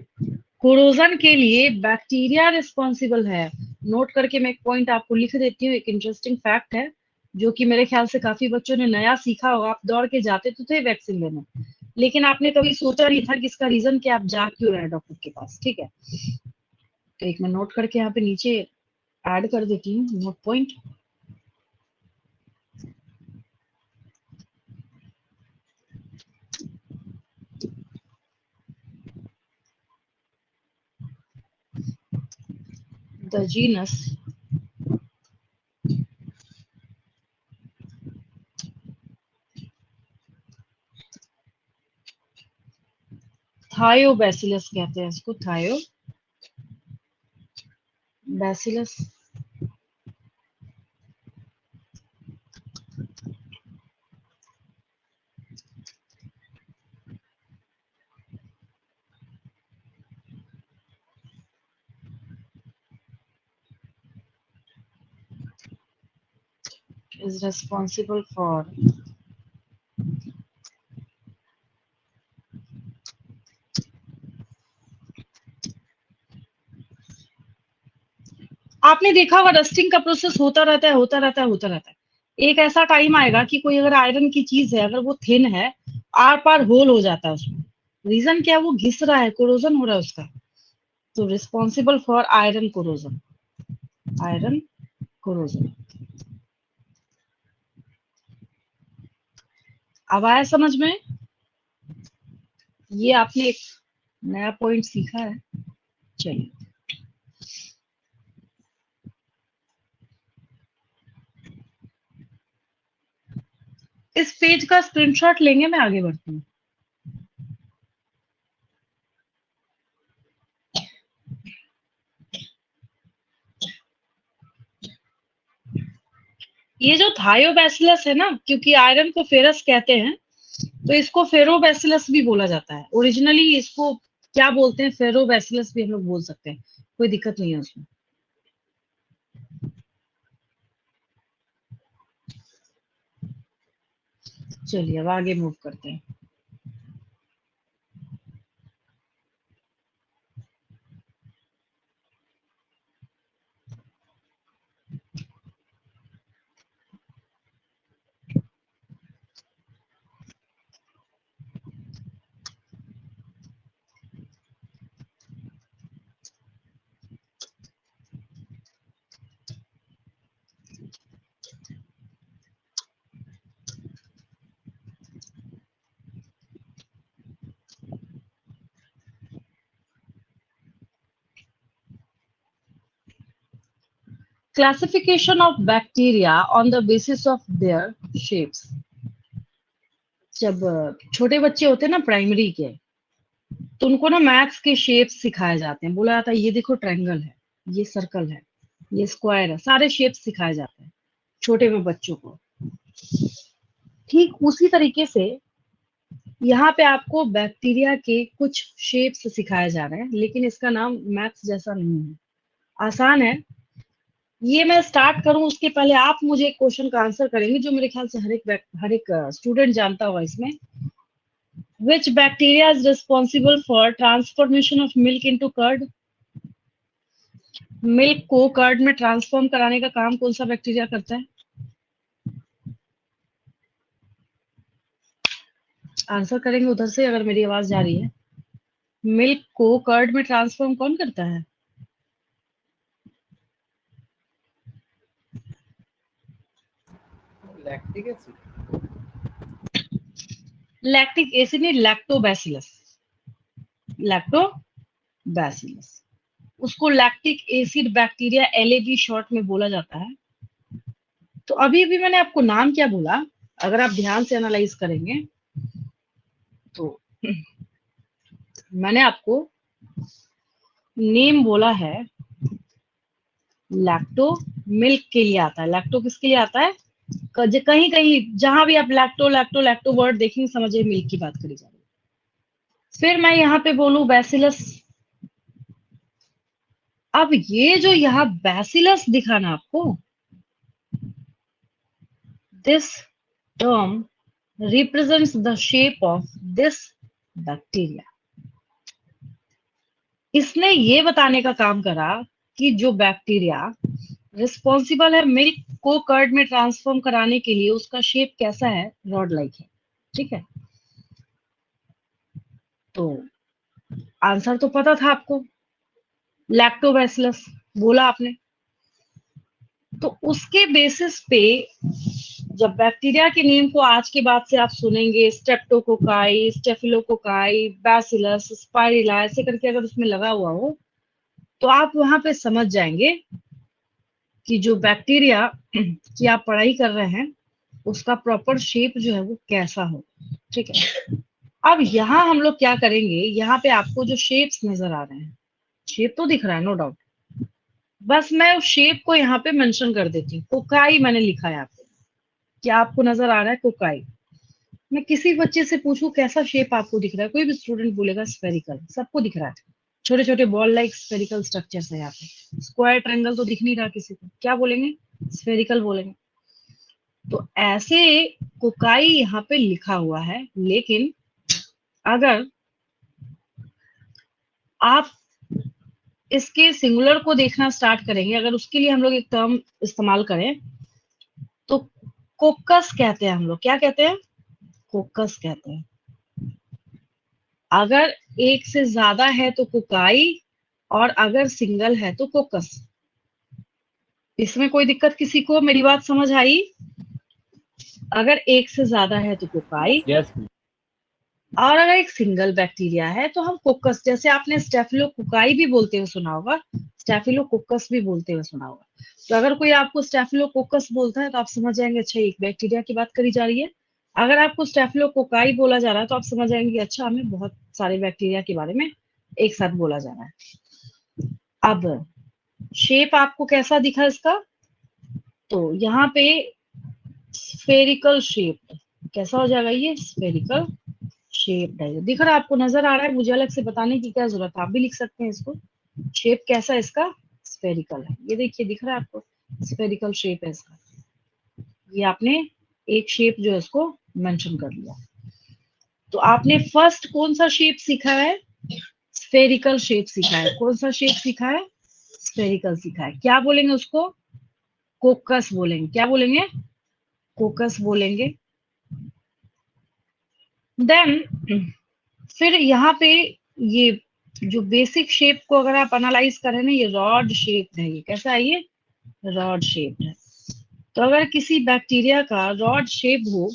कोरोजन के लिए बैक्टीरिया रिस्पॉन्सिबल है। नोट करके मैं एक पॉइंट आपको लिख देती हूँ, एक इंटरेस्टिंग फैक्ट है जो कि मेरे ख्याल से काफी बच्चों ने नया सीखा होगा। आप दौड़ के जाते तो थे वैक्सीन लेने, लेकिन आपने कभी सोचा नहीं था कि इसका रीजन कि आप जा क्यों रहे हैं डॉक्टर के पास, ठीक है। तो एक मैं नोट करके यहाँ पे नीचे ऐड कर देती हूँ note point. The genus Thiobacillus कहते हैं इसको, थायोबैसिलस। is responsible for आपने देखा होगा डस्टिंग का प्रोसेस होता रहता है होता रहता है होता रहता है। एक ऐसा टाइम आएगा कि कोई अगर आयरन की चीज है, अगर वो थिन है, आर पार होल हो जाता है उसमें। रीजन क्या है? वो घिस रहा है, कोरोजन हो रहा है उसका। तो responsible for iron corrosion, iron corrosion. अब आया समझ में? ये आपने एक नया पॉइंट सीखा है। चलिए, इस पेज का स्क्रीनशॉट लेंगे, मैं आगे बढ़ती हूँ। ये जो थायोबैसिलस है ना, क्योंकि आयरन को फेरस कहते हैं, तो इसको फेरोबैसिलस भी बोला जाता है। ओरिजिनली इसको क्या बोलते हैं? फेरोबैसिलस भी हम लोग बोल सकते हैं, कोई दिक्कत नहीं है उसमें। चलिए अब आगे मूव करते हैं। Classification of bacteria on the basis of their shapes. जब छोटे बच्चे होते हैं ना प्राइमरी के, तो उनको ना मैथ्स के शेप सिखाए जाते हैं। बोला जाता है ये देखो ट्रायंगल है, ये सर्कल है, ये स्क्वायर है, सारे शेप सिखाए जाते हैं छोटे में बच्चों को। ठीक उसी तरीके से यहाँ पे आपको बैक्टीरिया के कुछ शेप्स सिखाए जा रहे हैं, लेकिन इसका नाम मैथ्स जैसा नहीं है, आसान है। ये मैं स्टार्ट करूं उसके पहले आप मुझे एक क्वेश्चन का आंसर करेंगे, जो मेरे ख्याल से हर एक स्टूडेंट जानता होगा इसमें। Which bacteria is responsible for transformation of milk into curd? Milk को कर्ड में ट्रांसफॉर्म कराने का काम कौन सा बैक्टीरिया करता है? आंसर करेंगे उधर से अगर मेरी आवाज जा रही है। मिल्क को कर्ड में ट्रांसफॉर्म कौन करता है? Lactic acid. लैक्टिक एसिड नहीं, लैक्टोबैसिलस। लैक्टोबैसिलस, उसको lactic acid bacteria LAB short में बोला जाता है। तो अभी अभी मैंने आपको नाम क्या बोला, अगर आप ध्यान से एनालाइज करेंगे तो मैंने आपको नेम बोला है लैक्टो। मिल्क के लिए आता है। लैक्टो किसके लिए आता है? कहीं कहीं जहां भी आप लैक्टो लैक्टो लैक्टो वर्ड देखेंगे, समझिए मिल्क की बात करी जा रही है। फिर मैं यहाँ पे बोलूं बैसिलस। अब ये जो यहाँ बैसिलस दिखा ना आपको, this term represents the shape of this bacteria. इसने ये बताने का काम करा कि जो बैक्टीरिया रिस्पॉन्सिबल है मिल्क को कर्ड में ट्रांसफॉर्म कराने के लिए, उसका शेप कैसा है? रॉड लाइक है। ठीक है, तो आंसर तो पता था आपको, लैक्टोबैसिलस बोला आपने। तो उसके बेसिस पे जब बैक्टीरिया के नेम को आज के बाद से आप सुनेंगे, स्ट्रेप्टोकोकाई, स्टेफिलोकोकाई, बैसिलस, स्पाइरिला, ऐसे करके अगर उसमें लगा हुआ हो, तो आप वहां पे समझ जाएंगे कि जो बैक्टीरिया की आप पढ़ाई कर रहे हैं, उसका प्रॉपर शेप जो है वो कैसा हो। ठीक है, अब यहाँ हम लोग क्या करेंगे, यहाँ पे आपको जो शेप्स नजर आ रहे हैं, शेप तो दिख रहा है नो डाउट, बस मैं उस शेप को यहाँ पे मेंशन कर देती हूँ। कोकाई मैंने लिखा है यहाँ पे, क्या आपको नजर आ रहा है कोकाई? मैं किसी बच्चे से पूछूं कैसा शेप आपको दिख रहा है, कोई भी स्टूडेंट बोलेगा स्फेरिकल, सबको दिख रहा है। छोटे छोटे बॉल लाइक स्फेरिकल स्ट्रक्चर्स है यहाँ पे। स्क्वायर ट्रायंगल तो दिख नहीं रहा किसी को, क्या बोलेंगे? स्फेरिकल बोलेंगे। तो ऐसे कोकाई यहाँ पे लिखा हुआ है, लेकिन अगर आप इसके सिंगुलर को देखना स्टार्ट करेंगे, अगर उसके लिए हम लोग एक टर्म इस्तेमाल करें तो कोकस कहते हैं हम लोग। क्या कहते हैं? कोकस कहते हैं। अगर एक से ज्यादा है तो कोकाई, और अगर सिंगल है तो कोकस। इसमें कोई दिक्कत किसी को? मेरी बात समझ आई? अगर एक से ज्यादा है तो कोकाई, Yes, ma'am. और अगर एक सिंगल बैक्टीरिया है तो हम कोकस, जैसे आपने स्टेफिलोकोकाई भी बोलते हुए सुना होगा, स्टेफिलोकोकस भी बोलते हुए सुना होगा। तो अगर कोई आपको स्टेफिलोकोकस बोलता है तो आप समझ जाएंगे अच्छा एक बैक्टीरिया की बात करी जा रही है। अगर आपको स्टेफिलोकोकाई बोला जा रहा है तो आप समझ जाएंगे कि अच्छा हमें बहुत सारे बैक्टीरिया के बारे में एक साथ बोला जा रहा है। अब शेप आपको कैसा दिखा इसका? तो यहाँ पे स्फेरिकल शेप, कैसा हो जाएगा ये? स्फेरिकल शेप है। दिख रहा है आपको? नजर आ रहा है? मुझे अलग से बताने की क्या जरूरत है, आप भी लिख सकते हैं इसको। शेप कैसा है इसका? स्फेरिकल है। ये देखिए, दिख रहा है आपको? स्फेरिकल शेप है इसका। ये आपने एक शेप जो है इसको मेंशन कर लिया। तो आपने फर्स्ट कौन सा शेप सीखा है? स्फेरिकल शेप सीखा है। कौन सा शेप सीखा है? स्फेरिकल सीखा है। क्या बोलेंगे उसको? कोकस बोलेंगे। क्या बोलेंगे? कोकस बोलेंगे। देन फिर यहाँ पे ये जो बेसिक शेप को अगर आप एनालाइज करें ना, ये रॉड शेप है। ये कैसा है? ये रॉड शेप है। तो अगर किसी बैक्टीरिया का रॉड शेप हो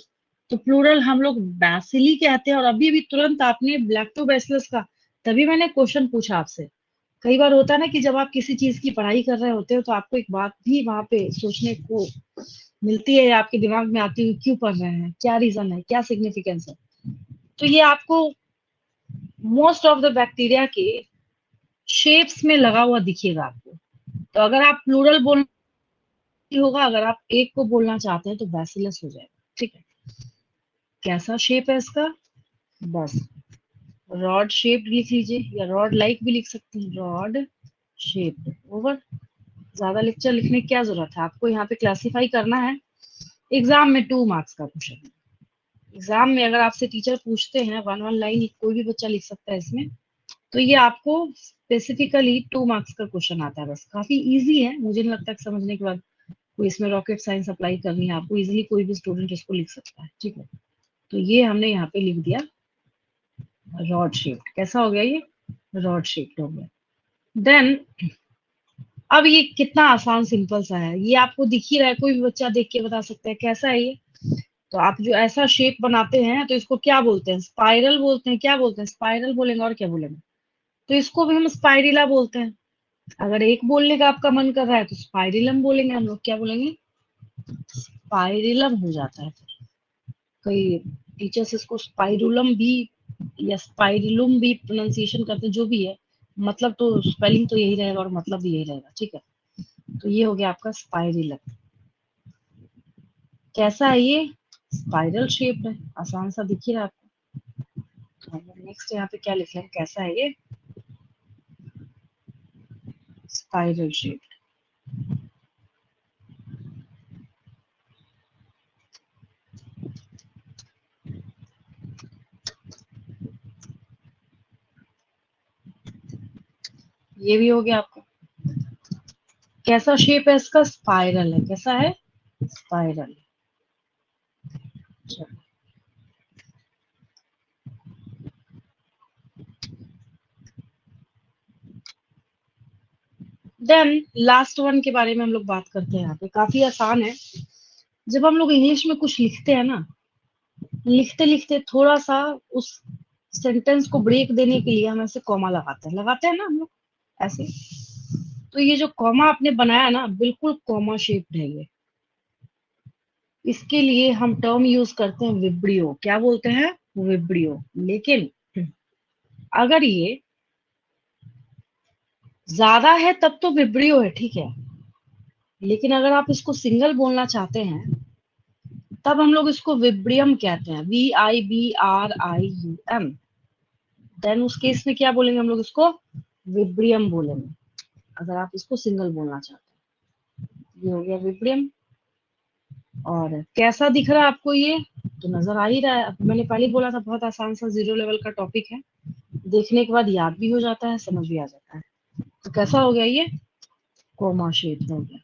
तो प्लूरल हम लोग बैसिली कहते हैं। और अभी अभी तुरंत आपने लैक्टोबैसिलस का, तभी मैंने क्वेश्चन पूछा आपसे। कई बार होता है ना कि जब आप किसी चीज की पढ़ाई कर रहे होते हो तो आपको एक बात भी वहां पे सोचने को मिलती है, आपके दिमाग में आती है, क्यों पढ़ रहे हैं, क्या रीजन है, क्या सिग्निफिकेंस है। तो ये आपको मोस्ट ऑफ द बैक्टीरिया के शेप्स में लगा हुआ दिखेगा आपको। तो अगर आप प्लूरल बोलना होगा, अगर आप एक को बोलना चाहते हैं तो बैसिलस हो जाएगा। ठीक है? कैसा शेप है इसका? बस रॉड शेप लिख लीजिए, या रॉड लाइक भी लिख सकते हैं। Rod shape, over. ज्यादा लेक्चर लिखने की क्या जरूरत है, आपको यहाँ पे क्लासिफाई करना है। एग्जाम में 2 मार्क्स का क्वेश्चन। एग्जाम में अगर आपसे टीचर पूछते हैं 1 1 लाइन, कोई भी बच्चा लिख सकता है इसमें, तो ये आपको स्पेसिफिकली 2 मार्क्स का क्वेश्चन आता है। बस काफी इजी है, मुझे नहीं लगता कि समझने के बाद कोई इसमें रॉकेट साइंस अप्लाई करनी है आपको। इजीली कोई भी स्टूडेंट इसको लिख सकता है। ठीक है? तो ये हमने यहाँ पे लिख दिया रॉड शेप। कैसा हो गया ये? रॉड शेप हो गया। देन अब ये कितना आसान सिंपल सा है, ये आपको दिख ही रहा है, कोई भी बच्चा देख के बता सकता है कैसा है ये। तो आप जो ऐसा शेप बनाते हैं तो इसको क्या बोलते हैं? स्पाइरल बोलते हैं। क्या बोलते हैं? स्पाइरल बोलेंगे, और क्या बोलेंगे? तो इसको भी हम स्पाइरिला बोलते हैं। अगर एक बोलने का आपका मन कर रहा है तो स्पाइरिलम बोलेंगे हम लोग। क्या बोलेंगे? स्पाइरिलम हो जाता है। कई टीचर्स इसको स्पाइरुलम भी या स्पाइरिलुम भी प्रोनाउंसिएशन करते हैं, जो भी है। मतलब तो स्पेलिंग तो यही रहेगा और मतलब भी यही रहेगा। ठीक है? तो ये हो गया आपका स्पाइरिलम। कैसा है ये? स्पाइरल शेप है। आसान सा दिख ही रहा है आपको। नेक्स्ट यहाँ पे क्या लिख रहे हैं? कैसा है ये? Spiral shape. ये भी हो गया आपका। कैसा शेप है इसका? स्पाइरल है। कैसा है? स्पाइरल। चलो, देन लास्ट वन के बारे में हम लोग बात करते हैं। यहाँ पे काफी आसान है। जब हम लोग इंग्लिश में कुछ लिखते हैं ना, लिखते लिखते थोड़ा सा उस सेंटेंस को ब्रेक देने के लिए हम ऐसे कॉमा लगाते हैं ना हम लोग ऐसे। तो ये जो कॉमा आपने बनाया ना, बिल्कुल कॉमा शेप है ये। इसके लिए हम टर्म यूज करते हैं विब्रियो। क्या बोलते हैं? विब्रियो। लेकिन अगर ये ज्यादा है तब तो विब्रियो है, ठीक है। लेकिन अगर आप इसको सिंगल बोलना चाहते हैं तब हम लोग इसको विब्रियम कहते हैं। VIBRIUM। देन उस केस में क्या बोलेंगे हम लोग? इसको विब्रियम बोलेंगे, अगर आप इसको सिंगल बोलना चाहते हैं। ये हो गया विब्रियम। और कैसा दिख रहा है आपको ये, तो नजर आ ही रहा है। अब मैंने पहले बोला था बहुत आसान सा 0 लेवल का टॉपिक है, देखने के बाद याद भी हो जाता है, समझ भी आ जाता है। तो कैसा हो गया ये, कोमा शेप हो गया।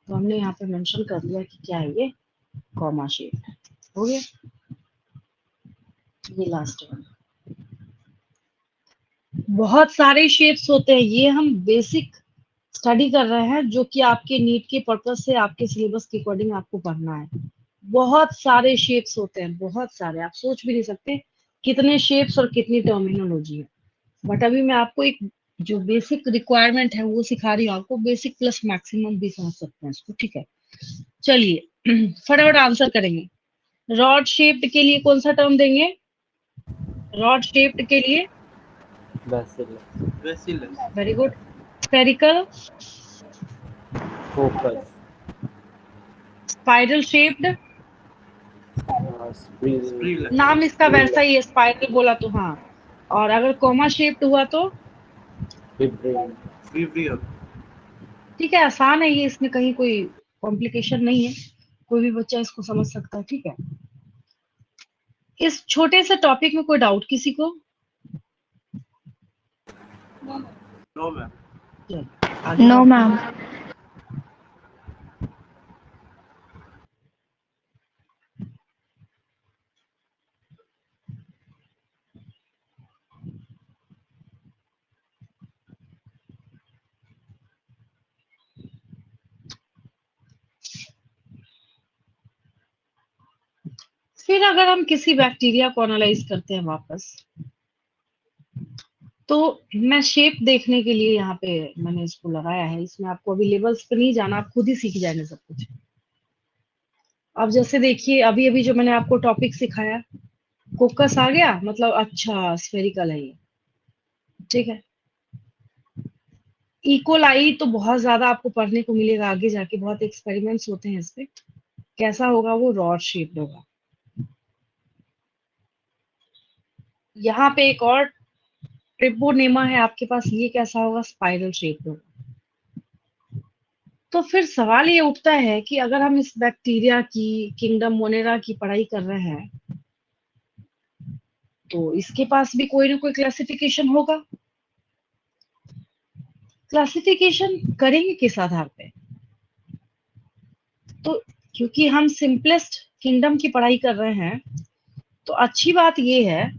तो हमने यहाँ पे मेंशन कर दिया कि क्या है ये, कॉमा शेप हो गया। ये लास्ट वन। बहुत सारे शेप्स होते हैं, ये हम बेसिक स्टडी कर रहे हैं, जो कि आपके नीट के पर्पज से आपके सिलेबस के अकॉर्डिंग आपको पढ़ना है। बहुत सारे शेप्स होते हैं, बहुत सारे, आप सोच भी नहीं सकते कितने शेप्स और कितनी टर्मिनोलॉजी है। बट अभी मैं आपको एक जो बेसिक रिक्वायरमेंट है वो सिखा रही हूँ आपको, बेसिक प्लस मैक्सिमम भी समझ सकते हैं इसको, ठीक है। चलिए फटाफट आंसर करेंगे। रॉड शेप्ड के लिए कौन सा टर्म देंगे, रॉड शेप्ड के लिए Bacillus. Very good. Spherical, Focus. Spiral shaped, Spree. नाम इसका वैसा ही है, स्पाइरल बोला तो हाँ। और अगर कॉमा शेप्ड हुआ तो Vibrio. ठीक है, आसान है ये, इसमें कहीं कोई कॉम्प्लिकेशन नहीं है, कोई भी बच्चा इसको समझ सकता है, ठीक है। इस छोटे से टॉपिक में कोई डाउट किसी को? No, ma'am. चलिए, आगे नो बढ़ते मैम। हैं। फिर अगर हम किसी बैक्टीरिया को एनालाइज करते हैं वापस, तो मैं शेप देखने के लिए यहाँ पे मैंने इसको लगाया है, इसमें आपको अभी लेवल्स पे नहीं जाना, आप खुद ही सीख जाएंगे सब कुछ। अब जैसे देखिए, अभी अभी जो मैंने आपको टॉपिक सिखाया, कोकस आ गया, मतलब अच्छा स्फेरिकल है ये, ठीक है। इकोलाई तो बहुत ज्यादा आपको पढ़ने को मिलेगा आगे जाके, बहुत एक्सपेरिमेंट्स होते हैं इस पे। कैसा होगा वो, रॉड शेप्ड होगा। यहाँ पे एक और ट्रिपोनेमा है आपके पास, ये कैसा होगा, स्पाइरल शेप्ड होगा। तो फिर सवाल ये उठता है कि अगर हम इस बैक्टीरिया की, किंगडम मोनेरा की पढ़ाई कर रहे हैं, तो इसके पास भी कोई ना कोई क्लासिफिकेशन होगा। क्लासिफिकेशन करेंगे किस आधार पे, तो क्योंकि हम सिंपलेस्ट किंगडम की पढ़ाई कर रहे हैं, तो अच्छी बात ये है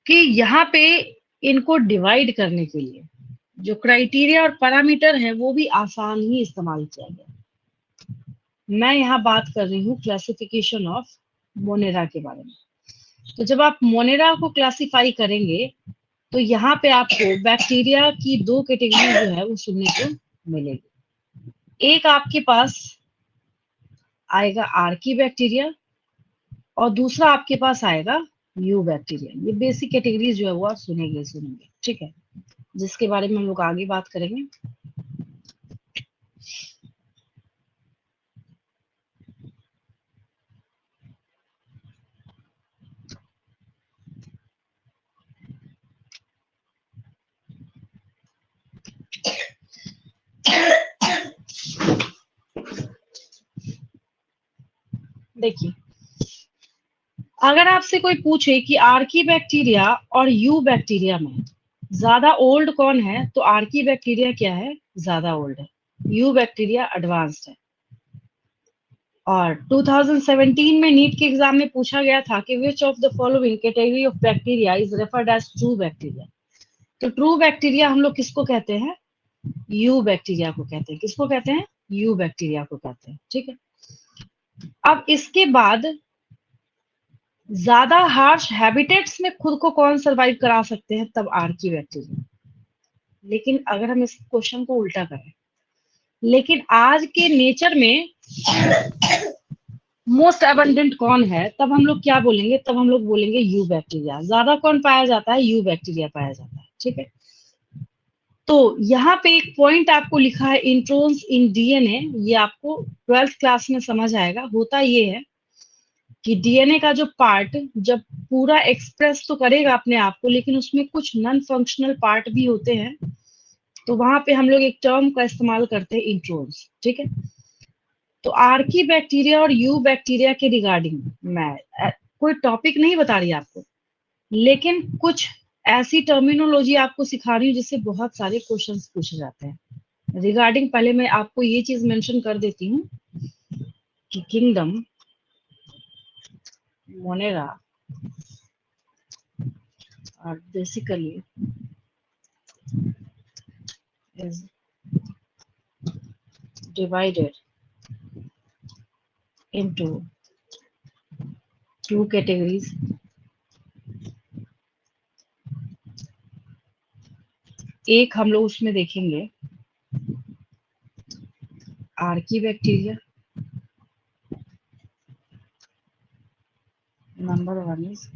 कि यहाँ पे इनको डिवाइड करने के लिए जो क्राइटेरिया और पैरामीटर है वो भी आसान ही इस्तेमाल किया गया। मैं यहाँ बात कर रही हूँ क्लासिफिकेशन ऑफ मोनेरा के बारे में। तो जब आप मोनेरा को क्लासिफाई करेंगे, तो यहाँ पे आपको बैक्टीरिया की दो कैटेगरी जो है वो सुनने को मिलेगी। एक आपके पास आएगा आर्की बैक्टीरिया, और दूसरा आपके पास आएगा यू बैक्टीरिया। ये बेसिक कैटेगरीज जो है वो आप सुनेंगे, ठीक है, जिसके बारे में हम लोग आगे बात करेंगे। देखिए, अगर आपसे कोई पूछे कि आर्की बैक्टीरिया और यू बैक्टीरिया में ज्यादा ओल्ड कौन है, तो आर्की बैक्टीरिया क्या है, ज्यादा ओल्ड है, यू बैक्टीरिया एडवांस्ड है। और 2017 में नीट के एग्जाम में पूछा गया था कि which of the following category of bacteria is referred as true bacteria. तो ट्रू बैक्टीरिया हम लोग किसको कहते हैं, यू बैक्टीरिया को कहते हैं। किसको कहते हैं, यू बैक्टीरिया को कहते हैं, ठीक है। अब इसके बाद ज्यादा हार्श हैबिटेट्स में खुद को कौन सरवाइव करा सकते हैं, तब आर्की बैक्टीरिया। लेकिन अगर हम इस क्वेश्चन को उल्टा करें, लेकिन आज के नेचर में मोस्ट एबंडेंट कौन है, तब हम लोग क्या बोलेंगे, तब हम लोग बोलेंगे यू बैक्टीरिया। ज्यादा कौन पाया जाता है, यू बैक्टीरिया पाया जाता है, ठीक है। तो यहाँ पे एक पॉइंट आपको लिखा है, इंट्रोन्स इन डीएनए, ये आपको 12th क्लास में समझ आएगा। होता ये है कि डीएनए का जो पार्ट जब पूरा एक्सप्रेस तो करेगा अपने आप को, लेकिन उसमें कुछ नॉन फंक्शनल पार्ट भी होते हैं। तो वहां पे हम लोग एक टर्म का इस्तेमाल करते हैं इंट्रोन्स, ठीक है। तो आर्की बैक्टीरिया और यू बैक्टीरिया के रिगार्डिंग मैं कोई टॉपिक नहीं बता रही आपको, लेकिन कुछ ऐसी टर्मिनोलॉजी आपको सिखा रही हूँ जिससे बहुत सारे क्वेश्चंस पूछे जाते हैं रिगार्डिंग। पहले मैं आपको ये चीज मेंशन कर देती हूँ कि kingdom Monera are basically is divided into two categories. एक हम लोग उसमें देखेंगे Archie bacteria, number one is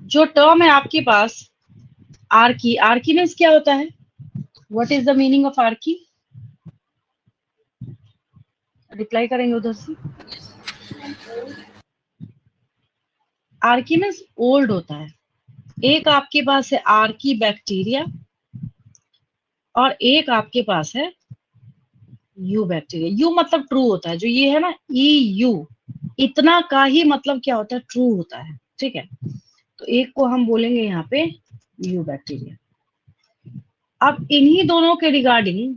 जो टर्म है आपके पास आर्की। आर्की मीन्स क्या होता है? What is the meaning of Archie? Reply करेंगे उधर से। आर्की मीन्स ओल्ड होता है। एक आपके पास है आर्की बैक्टीरिया और एक आपके पास है यू बैक्टीरिया। यू मतलब ट्रू होता है, जो ये है ना ई यू, इतना का ही मतलब क्या होता है? ट्रू होता है, ठीक है। तो एक को हम बोलेंगे यहाँ पे यू बैक्टीरिया। अब इन्हीं दोनों के रिगार्डिंग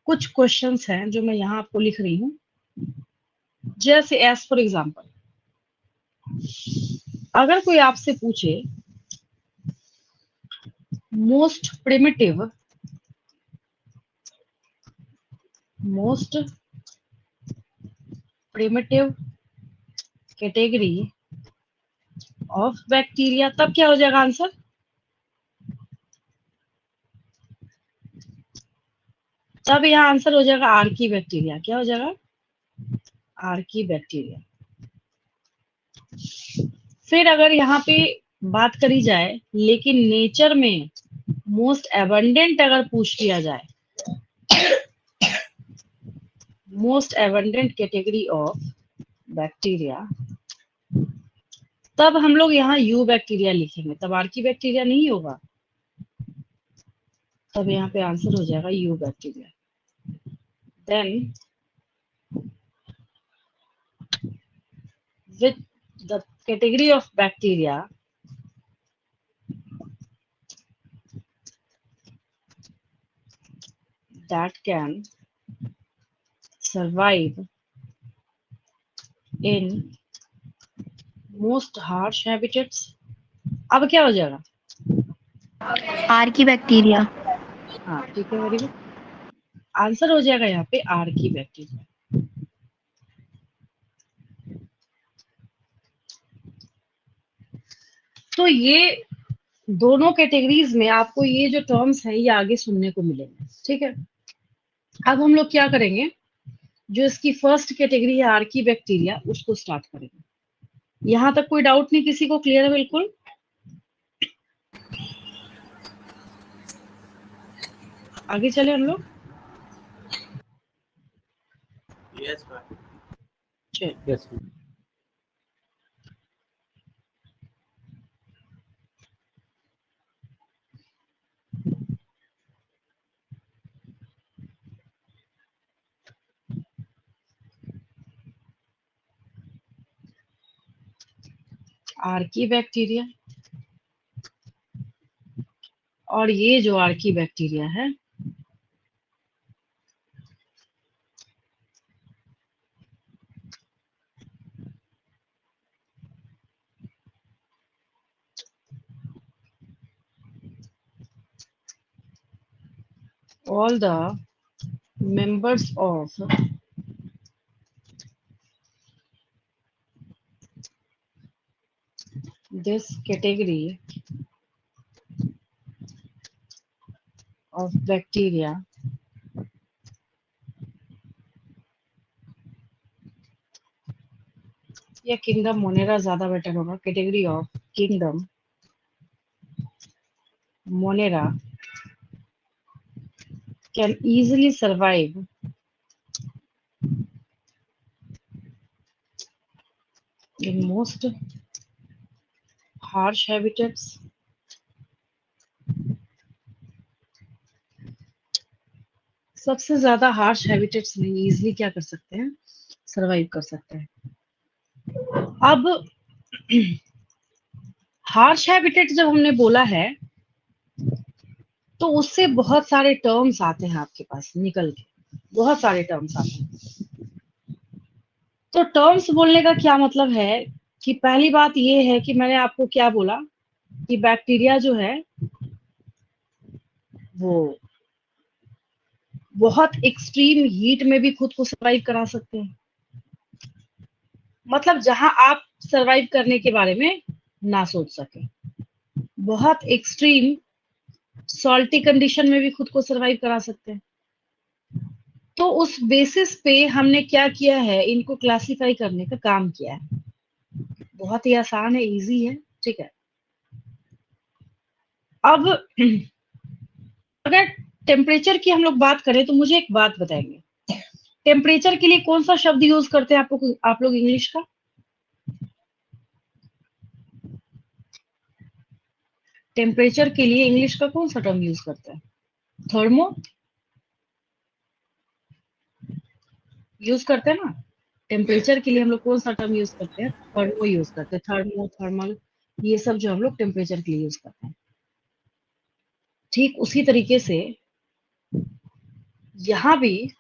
कुछ क्वेश्चंस हैं जो मैं यहाँ आपको लिख रही हूँ। जैसे एज फॉर एग्जाम्पल, अगर कोई आपसे पूछे most primitive category of bacteria, तब क्या हो जाएगा आंसर? तब यहाँ आंसर हो जाएगा आर्की बैक्टीरिया। क्या हो जाएगा? Archie bacteria. फिर अगर यहाँ पे बात करी जाए, लेकिन नेचर में मोस्ट एबंडेंट अगर पूछ लिया जाए, most abundant category of bacteria, तब हम लोग यहाँ यू बैक्टीरिया लिखेंगे, तब आर्की बैक्टीरिया नहीं होगा। तब यहाँ पे आंसर हो जाएगा eubacteria. Then with the category of bacteria that can survive in most harsh habitats, अब क्या हो जाएगा? Archie bacteria. हाँ ठीक है, वेरी गुड। आंसर हो जाएगा यहाँ पे आर्की बैक्टीरिया। तो ये दोनों कैटेगरीज में आपको ये जो टर्म्स हैं ये आगे सुनने को मिलेंगे, ठीक है। अब हम लोग क्या करेंगे, जो इसकी फर्स्ट कैटेगरी है आर्की बैक्टीरिया, उसको स्टार्ट करेंगे। यहाँ तक कोई डाउट नहीं किसी को? क्लियर है बिल्कुल? आगे चले हम लोग। Yes, ma'am. चलिए, Yes. आर्की बैक्टीरिया और ये जो आर्की बैक्टीरिया है, all the members of this category of bacteria या किंगडम मोनेरा ज्यादा बेटर होगा। Category of kingdom Monera can easily survive in most harsh habitats सबसे ज्यादा हार्श हैबिटेट्स में इजिली क्या कर सकते हैं, सरवाइव कर सकते हैं। अब हार्श हैबिटेट जब हमने बोला है तो उससे बहुत सारे टर्म्स आते हैं आपके पास निकल के, बहुत सारे टर्म्स आते हैं। तो टर्म्स बोलने का क्या मतलब है कि पहली बात ये है कि मैंने आपको क्या बोला कि बैक्टीरिया जो है वो बहुत एक्सट्रीम हीट में भी खुद को सरवाइव करा सकते हैं। मतलब जहां आप सरवाइव करने के बारे में ना सोच सके, बहुत एक्सट्रीम सॉल्टी कंडीशन में भी खुद को सरवाइव करा सकते हैं। तो उस बेसिस पे हमने क्या किया है, इनको क्लासिफाई करने का काम किया है। बहुत ही आसान है, इजी है, ठीक है। अब अगर टेम्परेचर की हम लोग बात करें तो मुझे एक बात बताएंगे, टेम्परेचर के लिए कौन सा शब्द यूज करते हैं आप लोग इंग्लिश का? टेम्परेचर के लिए इंग्लिश का कौन सा टर्म यूज करते हैं? थर्मो यूज करते हैं ना। टेम्परेचर के लिए हम लोग कौन सा टर्म यूज करते हैं? थर्मो यूज करते हैं, थर्मो, थर्मल, ये सब जो हम लोग टेम्परेचर के लिए यूज करते हैं। ठीक उसी तरीके से यहाँ भी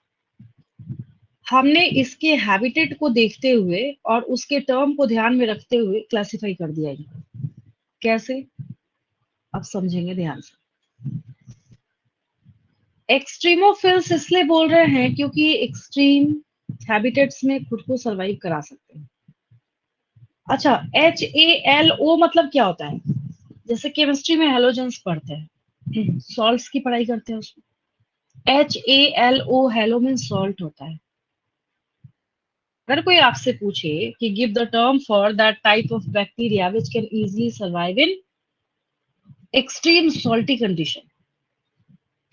हमने इसके हैबिटेट को देखते हुए और उसके टर्म को ध्यान में रखते हुए क्लासिफाई कर दिया इनको। कैसे? अब समझेंगे ध्यान से। एक्सट्रीमोफिल्स इसलिए बोल रहे हैं क्योंकि एक्सट्रीम हैबिटेट्स में खुद को सरवाइव करा सकते हैं। अच्छा, HALO मतलब क्या होता है? जैसे केमिस्ट्री में हेलोजेंस पढ़ते हैं, सॉल्ट्स की पढ़ाई करते हैं उसमें। HALO, हेलो मीन सॉल्ट होता है। अगर कोई आपसे पूछे कि give the term for that type of bacteria which can easily survive in extreme salty condition,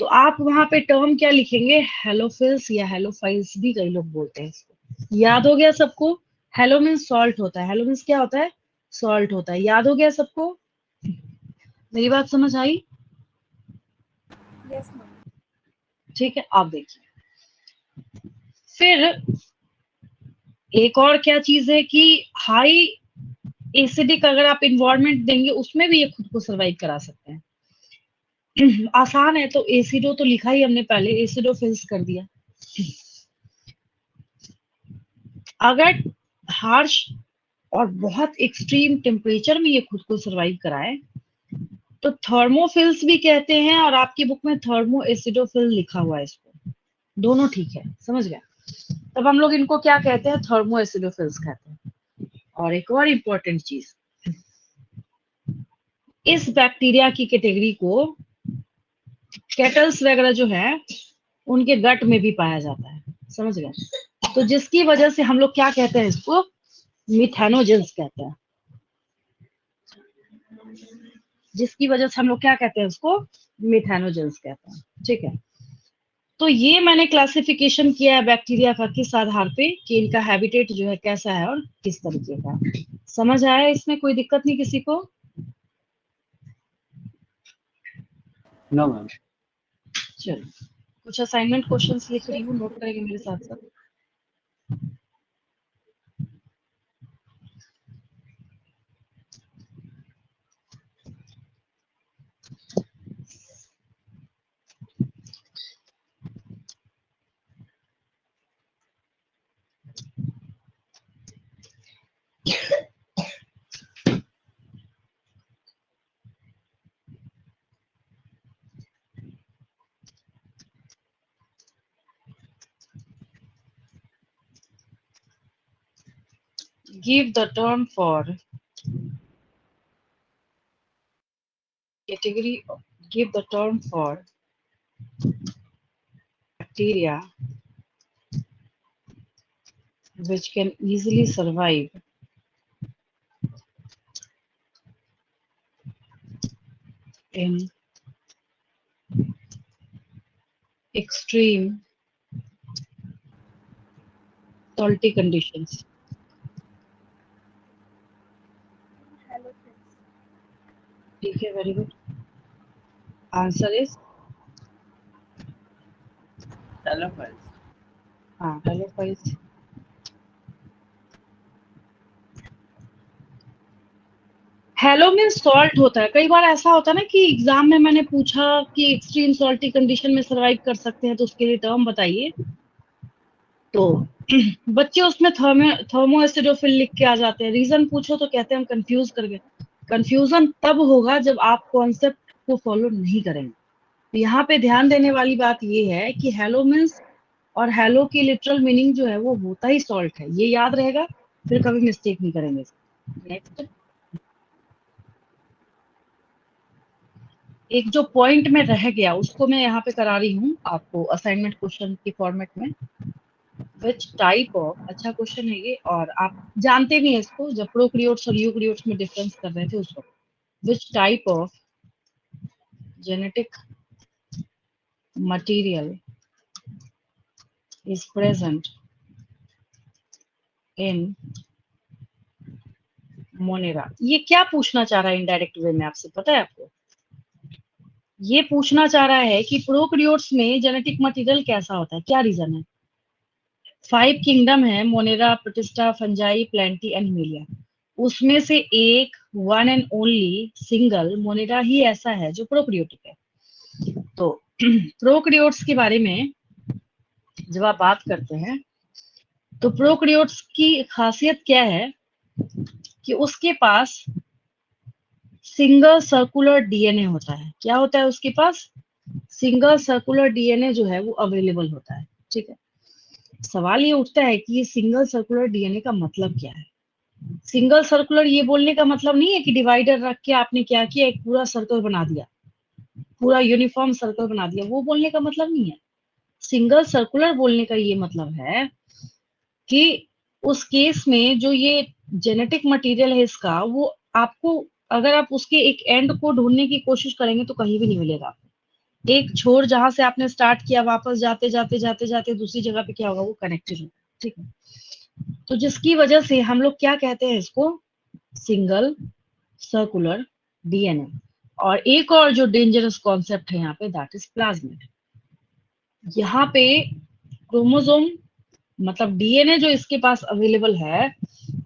तो आप वहां पे टर्म क्या लिखेंगे? हेलोफिल्स या हेलोफाइल्स भी कई लोग बोलते हैं इसको। याद हो गया सबको? हेलो मीन्स सॉल्ट होता है, हेलो मीन्स क्या होता है? सॉल्ट होता है। याद हो गया सबको? मेरी बात समझ आई? Yes, ma'am. ठीक है, आप देखिए फिर एक और क्या चीज है कि हाई एसिडिक अगर आप इन्वायरमेंट देंगे उसमें भी ये खुद को सरवाइव करा सकते हैं। आसान है, तो एसिडो तो लिखा ही हमने पहले, एसिडोफिल्स कर दिया। अगर हार्श और बहुत एक्सट्रीम टेम्परेचर में ये खुद को सरवाइव कराए तो थर्मोफिल्स भी कहते हैं, और आपकी बुक में थर्मो एसिडोफिल लिखा हुआ है इसको, दोनों ठीक है, समझ गया? तब हम लोग इनको क्या कहते हैं? थर्मो एसिडोफिल्स कहते हैं। और एक और इम्पोर्टेंट चीज, इस बैक्टीरिया की कैटेगरी को केटल्स वगैरह जो है उनके गट में भी पाया जाता है, समझ गए? तो जिसकी वजह से हम लोग क्या कहते हैं इसको? मिथेनोजेंस कहते हैं। जिसकी वजह से हम लोग क्या कहते हैं उसको? मिथेनोजेंस कहते हैं, ठीक है। तो ये मैंने क्लासिफिकेशन किया है बैक्टीरिया का किस आधार पे कि इनका हैबिटेट जो है कैसा है और किस तरीके का है। समझ आया? इसमें कोई दिक्कत नहीं किसी को? No ma'am. चलो, कुछ असाइनमेंट क्वेश्चंस लिख रही हूँ, नोट करेंगे मेरे साथ साथ। Give the term for category. Give the term for bacteria which can easily survive in extreme salty conditions. Hello, friends. ठीक है, very good. Answer is Telephiles. हाँ टेलोफाइल्स। हेलो मीन सॉल्ट होता है। कई बार ऐसा होता है ना कि एग्जाम में मैंने पूछा कि एक्सट्रीम सॉल्टी कंडीशन में सरवाइव कर सकते हैं तो उसके लिए टर्म बताइए, तो बच्चे उसमें थर्मो एसिडोफिल लिख के आ जाते हैं। रीजन पूछो तो कहते हैं हम कंफ्यूज कर गए। कंफ्यूजन तब होगा जब आप कॉन्सेप्ट को फॉलो नहीं करेंगे। तो यहाँ पे ध्यान देने वाली बात ये है कि हेलो मीन्स और हेलो की लिटरल मीनिंग जो है वो होता ही सॉल्ट है, ये याद रहेगा, फिर कभी मिस्टेक नहीं करेंगे। नेक्स्ट, एक जो पॉइंट में रह गया उसको मैं यहाँ पे करा रही हूँ आपको असाइनमेंट क्वेश्चन के फॉर्मेट में। विच टाइप ऑफ, अच्छा क्वेश्चन है ये और आप जानते भी हैं इसको, जब प्रोकैरियोट्स और यूकैरियोट्स में डिफरेंस कर रहे थे उस वक्त। Which type of genetic material is present in Monera. ये क्या पूछना चाह रहा है इनडायरेक्ट वे में, आपसे पता है आपको? ये पूछना चाह रहा है कि प्रोकैरियोट्स में जेनेटिक मटेरियल कैसा होता है, क्या रीजन है? 5 किंगडम है, monera, protista, fungi, plantae and animalia. उसमें से एक one and only single monera ही ऐसा है जो प्रोकैरियोटिक है। तो प्रोकैरियोट्स के बारे में जब आप बात करते हैं तो प्रोकैरियोट्स की खासियत क्या है कि उसके पास सिंगल सर्कुलर डीएनए होता है। क्या होता है उसके पास? सिंगल सर्कुलर डीएनए जो है वो अवेलेबल होता है। ठीक है, सवाल ये उठता है कि ये सिंगल सर्कुलर डीएनए का मतलब क्या है? सिंगल सर्कुलर ये बोलने का मतलब नहीं है कि डिवाइडर रख के आपने क्या किया, एक पूरा सर्कल बना दिया, पूरा यूनिफॉर्म सर्कल बना दिया, वो बोलने का मतलब नहीं है। सिंगल सर्कुलर बोलने का ये मतलब है कि उस केस में जो ये जेनेटिक मटेरियल है इसका, वो आपको अगर आप उसके एक एंड को ढूंढने की कोशिश करेंगे तो कहीं भी नहीं मिलेगा आपको। एक छोर जहां से आपने स्टार्ट किया वापस जाते जाते जाते जाते दूसरी जगह पे क्या होगा, वो कनेक्टेड होगा। ठीक है, तो जिसकी वजह से हम लोग क्या कहते हैं इसको, सिंगल सर्कुलर डीएनए। और एक और जो डेंजरस कॉन्सेप्ट है यहाँ पे, दैट इज प्लाज्मिड। यहाँ पे क्रोमोसोम मतलब डीएनए जो इसके पास अवेलेबल है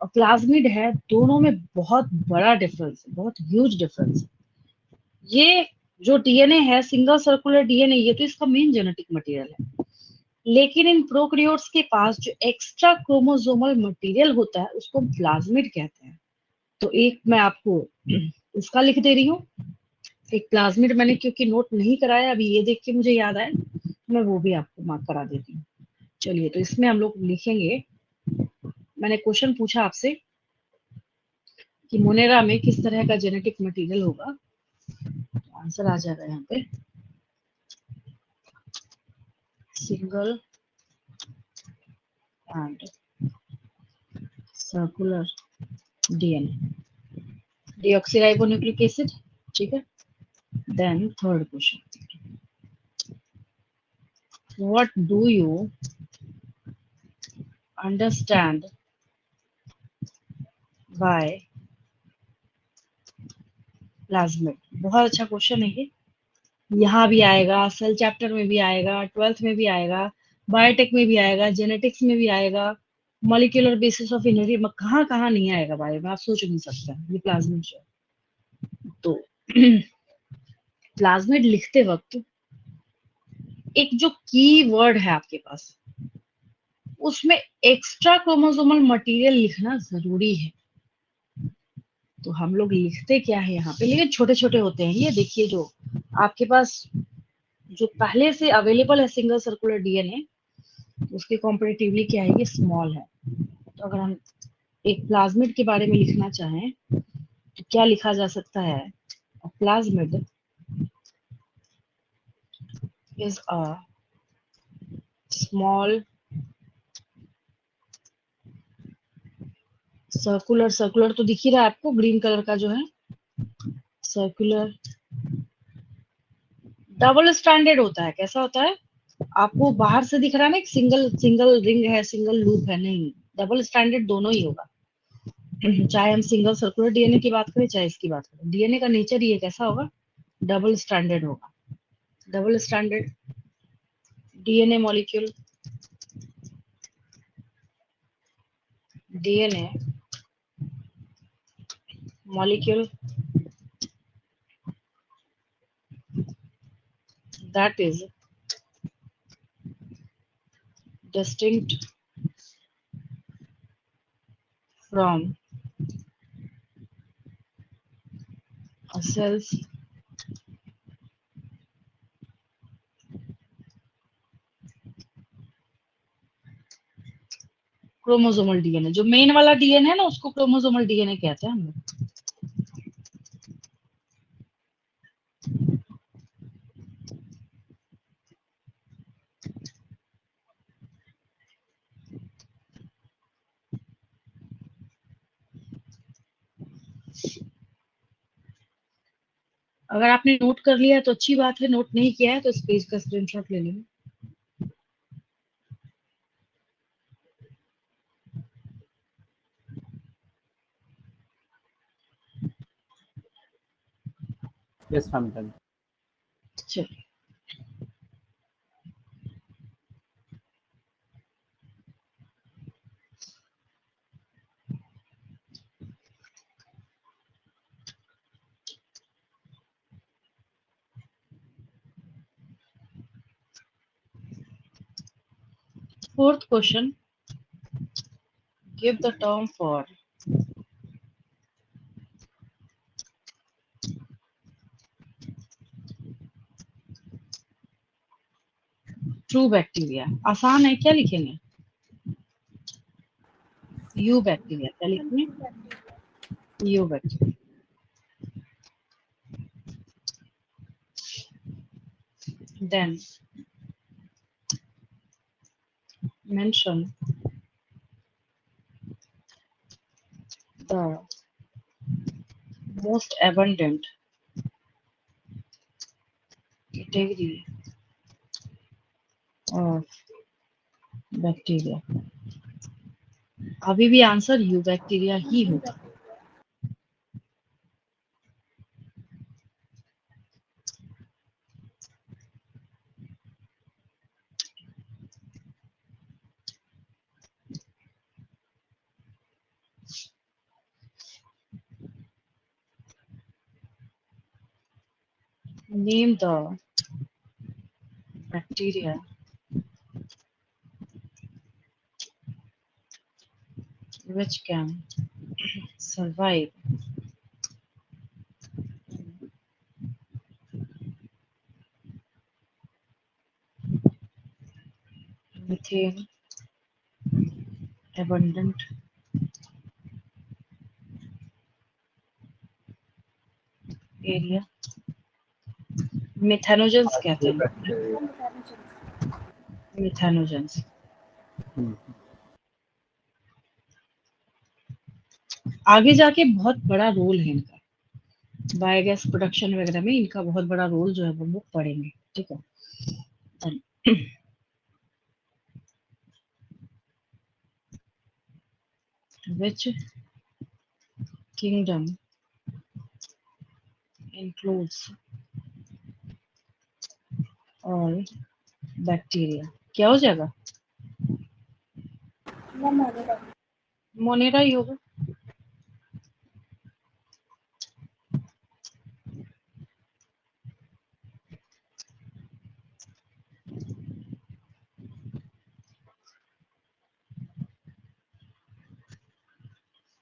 और प्लाज्मिड है, दोनों में बहुत बड़ा डिफरेंस है, बहुत ह्यूज डिफरेंस है। ये जो डीएनए है सिंगल सर्कुलर डीएनए, ये तो इसका मेन जेनेटिक मटेरियल है, लेकिन इन प्रोकैरियोट्स के पास जो एक्स्ट्रा क्रोमोसोमल मटेरियल होता है उसको प्लाज्मिड कहते हैं। तो एक मैं आपको इसका लिख दे रही हूँ, एक प्लाज्मिड मैंने क्योंकि नोट नहीं कराया, अभी ये देख के मुझे याद आया, मैं वो भी आपको मार्क करा देती हूँ। चलिए, तो इसमें हम लोग लिखेंगे, मैंने क्वेश्चन पूछा आपसे कि मोनेरा में किस तरह का जेनेटिक मटेरियल होगा, आंसर आ जाएगा यहाँ पे, single and circular DNA, deoxyribonucleic acid. ठीक है, then third question, what do you understand by plasmid. बहुत अच्छा क्वेश्चन है ये, यहाँ भी आएगा, सेल चैप्टर में भी आएगा, 12th में भी आएगा, बायोटेक में भी आएगा, जेनेटिक्स में भी आएगा, मॉलिक्यूलर बेसिस ऑफ इनहेरिटेंस में, कहाँ कहाँ नहीं आएगा बायो में, आप सोच नहीं सकते ये प्लाज्मिड जो है। तो प्लाज्मिड लिखते वक्त एक जो की वर्ड है आपके पास, उसमें एक्स्ट्रा क्रोमोसोमल मटेरियल लिखना जरूरी है। तो हम लोग लिखते क्या है यहाँ पे, लेकिन छोटे छोटे होते हैं ये, देखिए जो आपके पास जो पहले से अवेलेबल है सिंगल सर्कुलर डीएनए, उसके कॉम्परेटिवली क्या है, ये स्मॉल है। तो अगर हम एक प्लाज्मिड के बारे में लिखना चाहें तो क्या लिखा जा सकता है, plasmid is a small circular, circular तो दिख ही रहा है आपको, ग्रीन कलर का जो है सर्कुलर, डबल स्टैंडर्ड होता है। कैसा होता है, आपको बाहर से दिख रहा है ना, एक सिंगल सिंगल रिंग है, सिंगल लूप है, नहीं, डबल स्टैंडर्ड दोनों ही होगा। चाहे हम सिंगल सर्कुलर डीएनए की बात करें चाहे इसकी बात करें, डीएनए का नेचर ही कैसा होगा, डबल स्टैंडर्ड होगा। Double standard DNA molecule. DNA molecule that is distinct from a cell's chromosomal DNA, जो मेन वाला डीएनए है ना उसको क्रोमोसोमल डीएनए कहते हैं हम लोग। अगर आपने नोट कर लिया है तो अच्छी बात है, नोट नहीं किया है तो इस पेज का स्क्रीनशॉट ले लेंगे। Yes, I'm done. चलिए, fourth question, give the term for true bacteria. आसान है, क्या लिखेंगे? यू बैक्टीरिया, क्या लिखेंगे? You bacteria. Then mention the most abundant category of bacteria। अभी भी आंसर यू बैक्टीरिया ही होगा। Name the bacteria which can survive methane abundant area। Methanogens कहते हैं, मिथेनोजेंस। आगे जाके बहुत बड़ा रोल है इनका, बायोगैस प्रोडक्शन वगैरह में इनका बहुत बड़ा रोल जो है वो पढ़ेंगे, ठीक है। Which kingdom includes all bacteria? क्या हो जाएगा? मोनेरा ही होगा।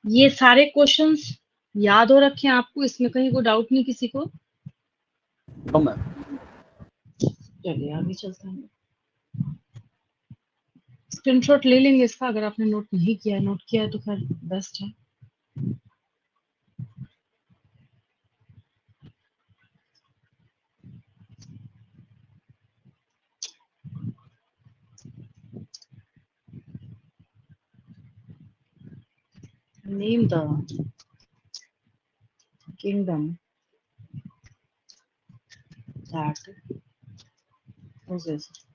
ये सारे क्वेश्चंस याद हो रखे हैं आपको, इसमें कहीं कोई डाउट नहीं किसी को? No, ma'am. चलिए आगे चलते हैं। स्क्रीनशॉट ले लेंगे इसका, अगर आपने नोट नहीं किया है, नोट किया है तो खैर बेस्ट है। Name the kingdom that possesses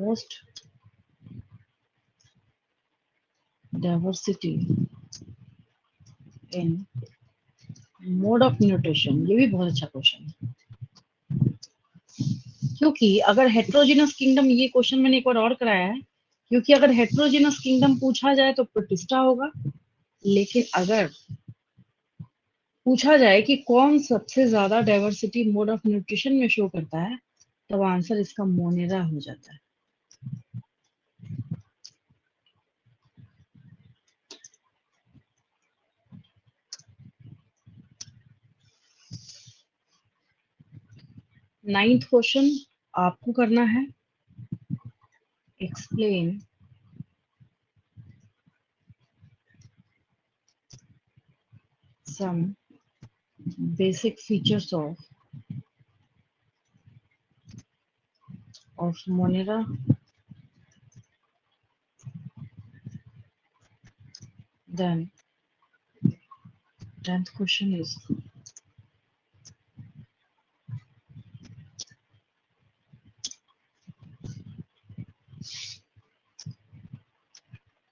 most diversity in mode of nutrition। ये भी बहुत अच्छा क्वेश्चन है। क्योंकि अगर हेट्रोजिनस किंगडम, ये क्वेश्चन मैंने एक बार और कराया है, क्योंकि अगर हेट्रोजिनस किंगडम पूछा जाए तो प्रतिष्ठा होगा, लेकिन अगर पूछा जाए कि कौन सबसे ज्यादा डाइवर्सिटी मोड ऑफ न्यूट्रिशन में शो करता है, तो आंसर इसका मोनेरा हो जाता है। नाइन्थ क्वेश्चन आपको करना है, explain some basic features of Monera then 10th question is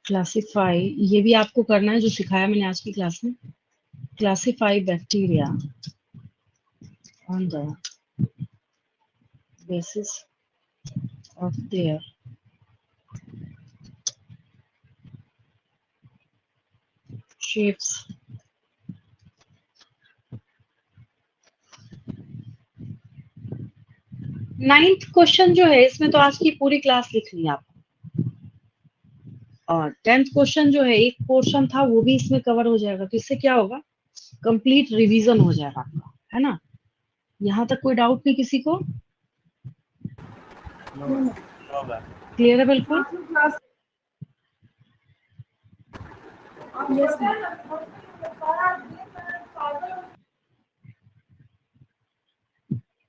classify, ये भी आपको करना है जो सिखाया मैंने आज की क्लास में। Classify bacteria on the basis of their shapes. Ninth question जो है इसमें तो आज की पूरी क्लास लिखनी है आपको, और 10th क्वेश्चन जो है एक पोर्शन था वो भी इसमें कवर हो जाएगा, तो इससे क्या होगा, कंप्लीट रिवीजन हो जाएगा आपका, है ना। यहाँ तक कोई डाउट नहीं किसी को? No, ma'am. क्लियर है बिल्कुल? Yes, ma'am.